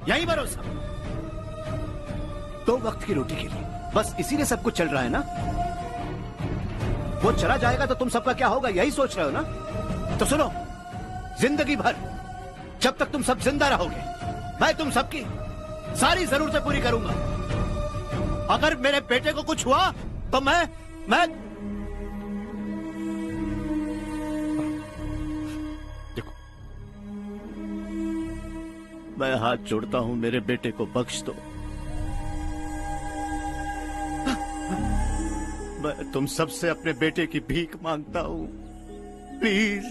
यही भरोसा, 2 वक्त की रोटी के लिए, बस इसीलिए सब कुछ चल रहा है ना? वो चला जाएगा तो तुम सबका क्या होगा, यही सोच रहे हो ना? तो सुनो, जिंदगी भर जब तक तुम सब जिंदा रहोगे, मैं तुम सबकी सारी जरूरतें पूरी करूंगा। अगर मेरे बेटे को कुछ हुआ तो मैं देखो, मैं हाथ जोड़ता हूं, मेरे बेटे को बख्श दो। मैं तुम सबसे अपने बेटे की भीख मांगता हूं, प्लीज।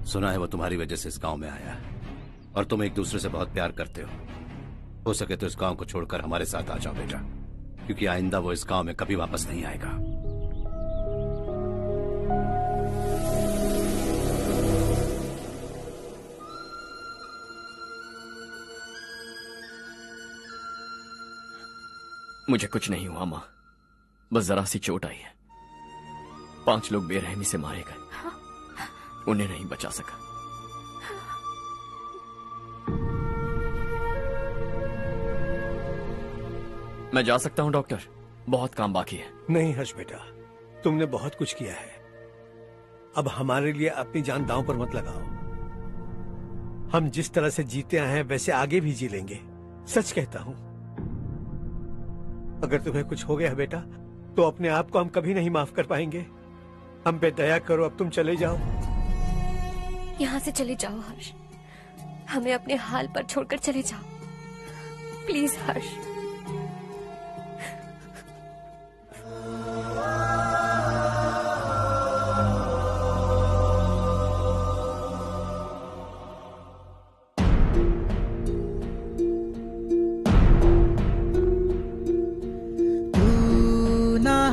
सुना है वो तुम्हारी वजह से इस गांव में आया है और तुम एक दूसरे से बहुत प्यार करते हो सके तो इस गांव को छोड़कर हमारे साथ आ जाओ बेटा, क्योंकि आइंदा वो इस गांव में कभी वापस नहीं आएगा। मुझे कुछ नहीं हुआ माँ, बस जरा सी चोट आई है। 5 लोग बेरहमी से मारे गए, उन्हें नहीं बचा सका। मैं जा सकता हूं डॉक्टर, बहुत काम बाकी है। नहीं हर्ष बेटा, तुमने बहुत कुछ किया है, अब हमारे लिए अपनी जान दांव पर मत लगाओ। हम जिस तरह से जीते आए हैं वैसे आगे भी जी लेंगे, सच कहता हूं। अगर तुम्हें कुछ हो गया बेटा तो अपने आप को हम कभी नहीं माफ कर पाएंगे। हम पे दया करो, अब तुम चले जाओ। यहाँ से चले जाओ हर्ष, हमें अपने हाल पर छोड़कर चले जाओ, प्लीज हर्ष।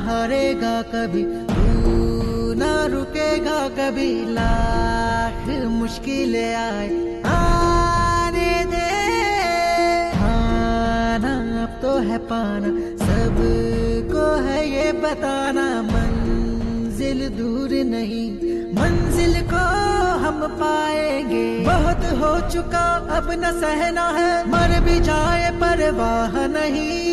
हारेगा कभी, तू ना रुकेगा कभी, लाख मुश्किलें आए आने दे। आना अब तो है पाना, सबको है ये बताना, मंजिल दूर नहीं, मंजिल को हम पाएंगे। बहुत हो चुका अब न सहना है, मर भी जाए परवाह नहीं।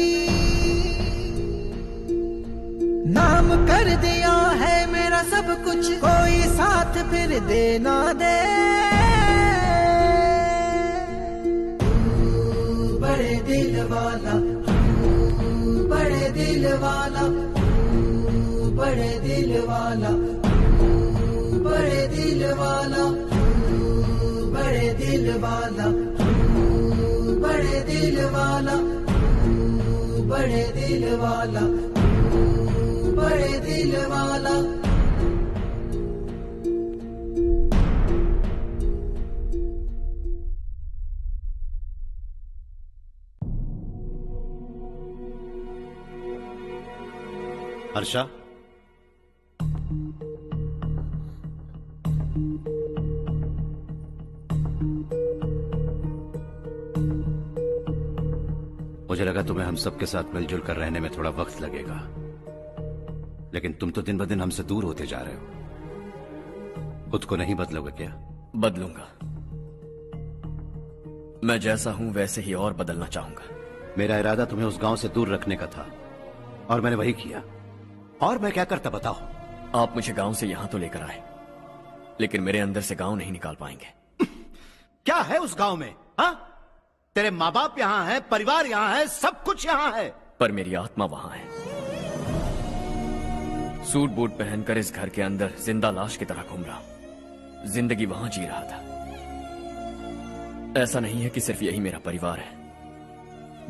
नाम कर दिया है मेरा सब कुछ, कोई साथ फिर देना दे। तू बड़े दिल वाला, तू बड़े दिल वाला, तू बड़े दिल वाला, तू बड़े दिल वाला, तू बड़े दिल वाला, तू बड़े दिल वाला, तू बड़े दिल वाला, बड़े दिल वाला। हर्षा, मुझे लगा तुम्हें हम सबके साथ मिलजुल कर रहने में थोड़ा वक्त लगेगा, लेकिन तुम तो दिन ब दिन हमसे दूर होते जा रहे हो। खुद को नहीं बदलोगे क्या? बदलूंगा। मैं जैसा हूं वैसे ही और बदलना चाहूंगा। मेरा इरादा तुम्हें उस गांव से दूर रखने का था और मैंने वही किया। और मैं क्या करता बताओ? आप मुझे गांव से यहां तो लेकर आए, लेकिन मेरे अंदर से गांव नहीं निकाल पाएंगे। क्या है उस गांव में? हाँ, तेरे माँ बाप यहां है, परिवार यहां है, सब कुछ यहां है, पर मेरी आत्मा वहां है। सूट बूट पहनकर इस घर के अंदर जिंदा लाश की तरह घूम रहा हूं। जिंदगी वहां जी रहा था। ऐसा नहीं है कि सिर्फ यही मेरा परिवार है।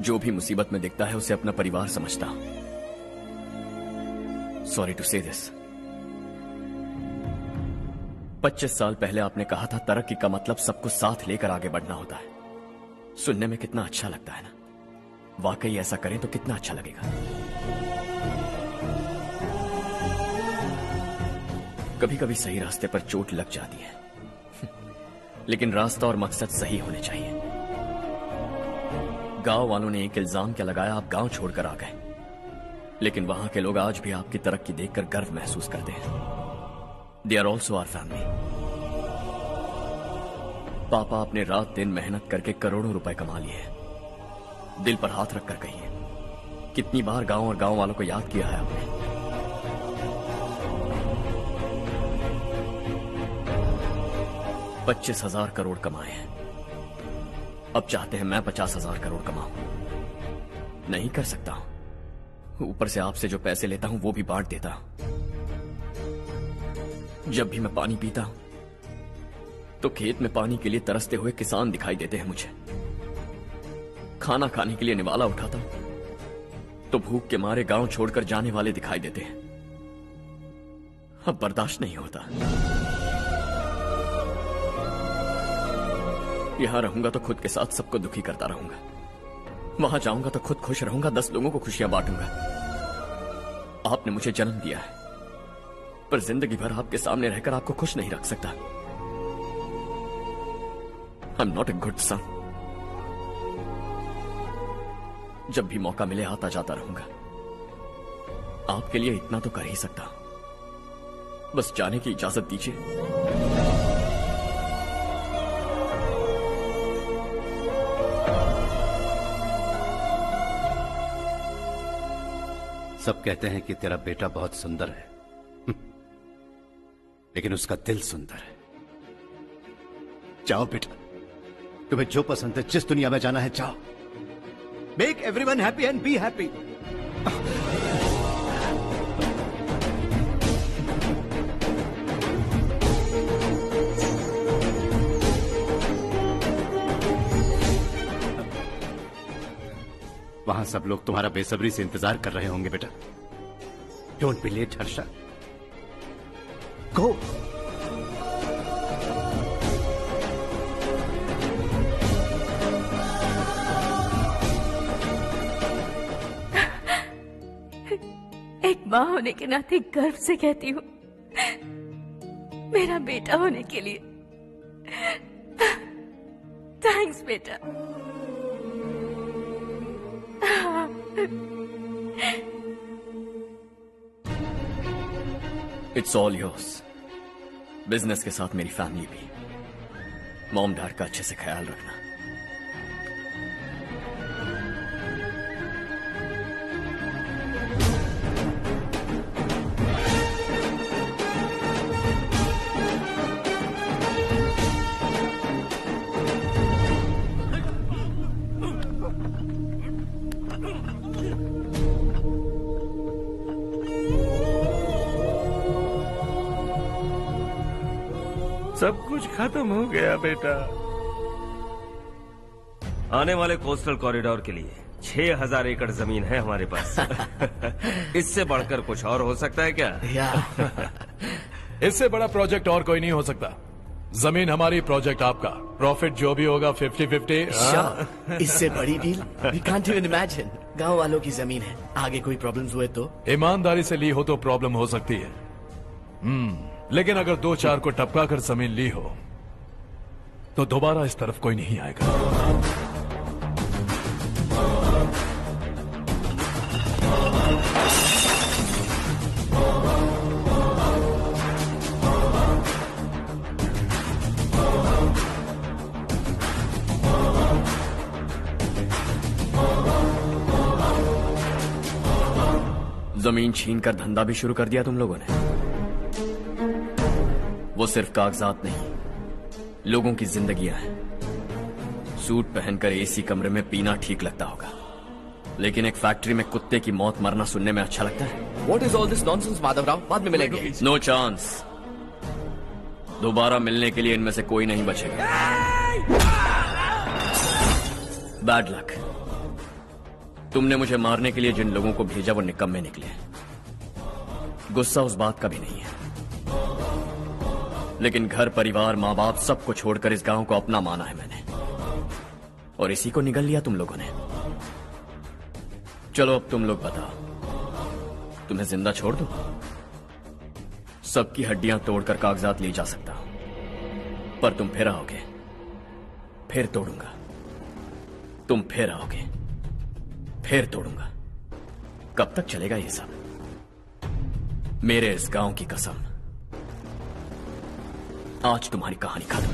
जो भी मुसीबत में दिखता है उसे अपना परिवार समझता हूं। सॉरी टू से दिस। 25 साल पहले आपने कहा था तरक्की का मतलब सबको साथ लेकर आगे बढ़ना होता है। सुनने में कितना अच्छा लगता है ना? वाकई ऐसा करें तो कितना अच्छा लगेगा। कभी कभी सही रास्ते पर चोट लग जाती है, लेकिन रास्ता और मकसद सही होने चाहिए। गांव वालों ने एक इल्जाम क्या लगाया, आप गांव छोड़कर आ गए, लेकिन वहां के लोग आज भी आपकी तरक्की देखकर गर्व महसूस करते हैं। They are also our family. पापा आपने रात दिन मेहनत करके करोड़ों रुपए कमा लिए हैं। दिल पर हाथ रखकर कहिए, कितनी बार गांव और गांव वालों को याद किया है आपने? 25,000 करोड़ कमाए हैं। अब चाहते हैं मैं 50,000 करोड़ कमाऊं। नहीं कर सकता हूं। ऊपर से आपसे जो पैसे लेता हूं वो भी बांट देता हूं। जब भी मैं पानी पीता हूं तो खेत में पानी के लिए तरसते हुए किसान दिखाई देते हैं मुझे। खाना खाने के लिए निवाला उठाता हूं तो भूख के मारे गांव छोड़कर जाने वाले दिखाई देते हैं। अब बर्दाश्त नहीं होता। यहां रहूंगा तो खुद के साथ सबको दुखी करता रहूंगा। वहां जाऊंगा तो खुद खुश रहूंगा, 10 लोगों को खुशियां बांटूंगा। आपने मुझे जन्म दिया है, पर जिंदगी भर आपके सामने रहकर आपको खुश नहीं रख सकता। I am not a good son. जब भी मौका मिले आता जाता रहूंगा। आपके लिए इतना तो कर ही सकता हूं। बस जाने की इजाजत दीजिए। सब कहते हैं कि तेरा बेटा बहुत सुंदर है, लेकिन उसका दिल सुंदर है। जाओ बेटा, तुम्हें जो पसंद है, जिस दुनिया में जाना है जाओ। Make everyone happy and be happy. वहां सब लोग तुम्हारा बेसब्री से इंतजार कर रहे होंगे बेटा। डोंट बी लेट हर्षा, गो। एक माँ होने के नाते गर्व से कहती हूँ, मेरा बेटा होने के लिए। थैंक्स बेटा। It's all yours. बिजनेस के साथ मेरी फैमिली भी। मॉम डैड का अच्छे से ख्याल रखना। सब कुछ खत्म हो गया बेटा। आने वाले कोस्टल कॉरिडोर के लिए 6000 एकड़ जमीन है हमारे पास। इससे बढ़कर कुछ और हो सकता है क्या? इससे बड़ा प्रोजेक्ट और कोई नहीं हो सकता। जमीन हमारी, प्रोजेक्ट आपका। प्रॉफिट जो भी होगा 50-50। इससे बड़ी deal we can't even imagine. गांव वालों की जमीन है, आगे कोई प्रॉब्लम्स हुए तो? ईमानदारी से ली हो तो प्रॉब्लम हो सकती है, लेकिन अगर 2-4 को टपका कर जमीन ली हो तो दोबारा इस तरफ कोई नहीं आएगा। जमीन छीन कर धंधा भी शुरू कर दिया तुम लोगों ने। वो सिर्फ कागजात नहीं, लोगों की जिंदगियां हैं। सूट पहनकर एसी कमरे में पीना ठीक लगता होगा, लेकिन एक फैक्ट्री में कुत्ते की मौत मरना सुनने में अच्छा लगता है। What is all this nonsense, Madhavrao? बाद में मिलेंगे। No chance. दोबारा मिलने के लिए इनमें से कोई नहीं बचेगा। Bad luck. तुमने मुझे मारने के लिए जिन लोगों को भेजा वो निकम्मे निकले। गुस्सा उस बात का भी नहीं है, लेकिन घर परिवार माँ बाप सबको छोड़कर इस गांव को अपना माना है मैंने, और इसी को निगल लिया तुम लोगों ने। चलो अब तुम लोग बताओ, तुम्हें जिंदा छोड़ दूं? सबकी हड्डियां तोड़कर कागजात ले जा सकता हूं, पर तुम फिर आओगे, फिर तोड़ूंगा। तुम फिर आओगे, फिर तोड़ूंगा। कब तक चलेगा ये सब? मेरे इस गांव की कसम, आज तुम्हारी कहानी खत्म।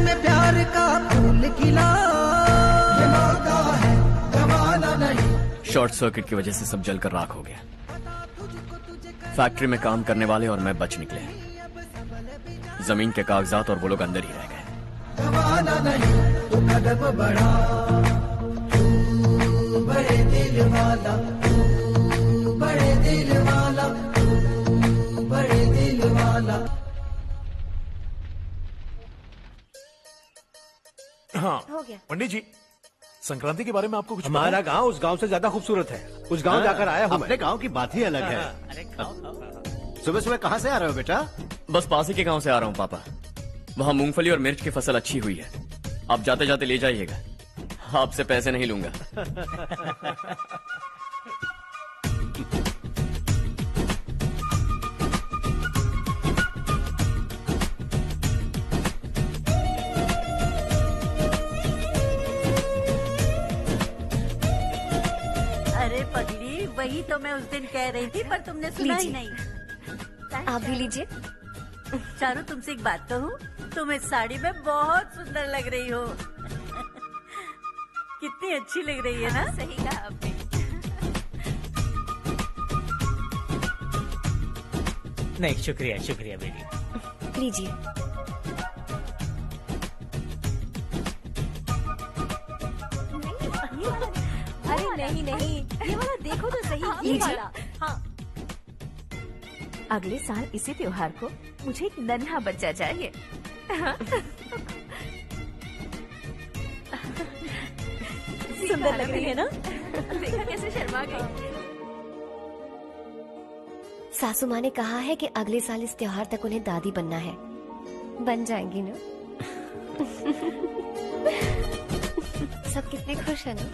में प्यार का फूल खिला, ये मौका है गवाना नहीं। शॉर्ट सर्किट की वजह से सब जलकर राख हो गया। फैक्ट्री में काम करने वाले और मैं बच निकले। जमीन के कागजात और वो लोग अंदर ही रह गए। गवाना नहीं तो कदम बढ़ा, तू बड़े दिल वाला, तू बड़े दिल वाला, तू बड़े दिल वाला। हाँ हो गया। पंडित जी, संक्रांति के बारे में आपको कुछ हमारा पता गांव उस गांव से ज्यादा खूबसूरत है। उस गांव जाकर आया हूँ मैं। अपने गांव की बात ही अलग है। सुबह सुबह कहाँ से आ रहे हो बेटा? बस पास ही के गांव से आ रहा हूँ पापा। वहाँ मूंगफली और मिर्च की फसल अच्छी हुई है। आप जाते जाते ले जाइएगा। आपसे पैसे नहीं लूंगा। अरे पगली, वही तो मैं उस दिन कह रही थी पर तुमने सुना ही नहीं। आप भी लीजिए। चारू, तुमसे एक बात कहूँ, तुम इस साड़ी में बहुत सुंदर लग रही हो। कितनी अच्छी लग रही है ना? सही कहा आपने। नहीं, शुक्रिया शुक्रिया बेटी। लीजिए। अरे नहीं नहीं, ये वाला देखो तो सही। ये लीजिए। वाला। हाँ। अगले साल इसी त्योहार को मुझे एक नन्हा बच्चा चाहिए। सुंदर लग रही है ना? देखा कैसे शर्मा गई। सासू माँ ने कहा है कि अगले साल इस त्योहार तक उन्हें दादी बनना है। बन जाएंगी ना? सब कितने खुश है ना?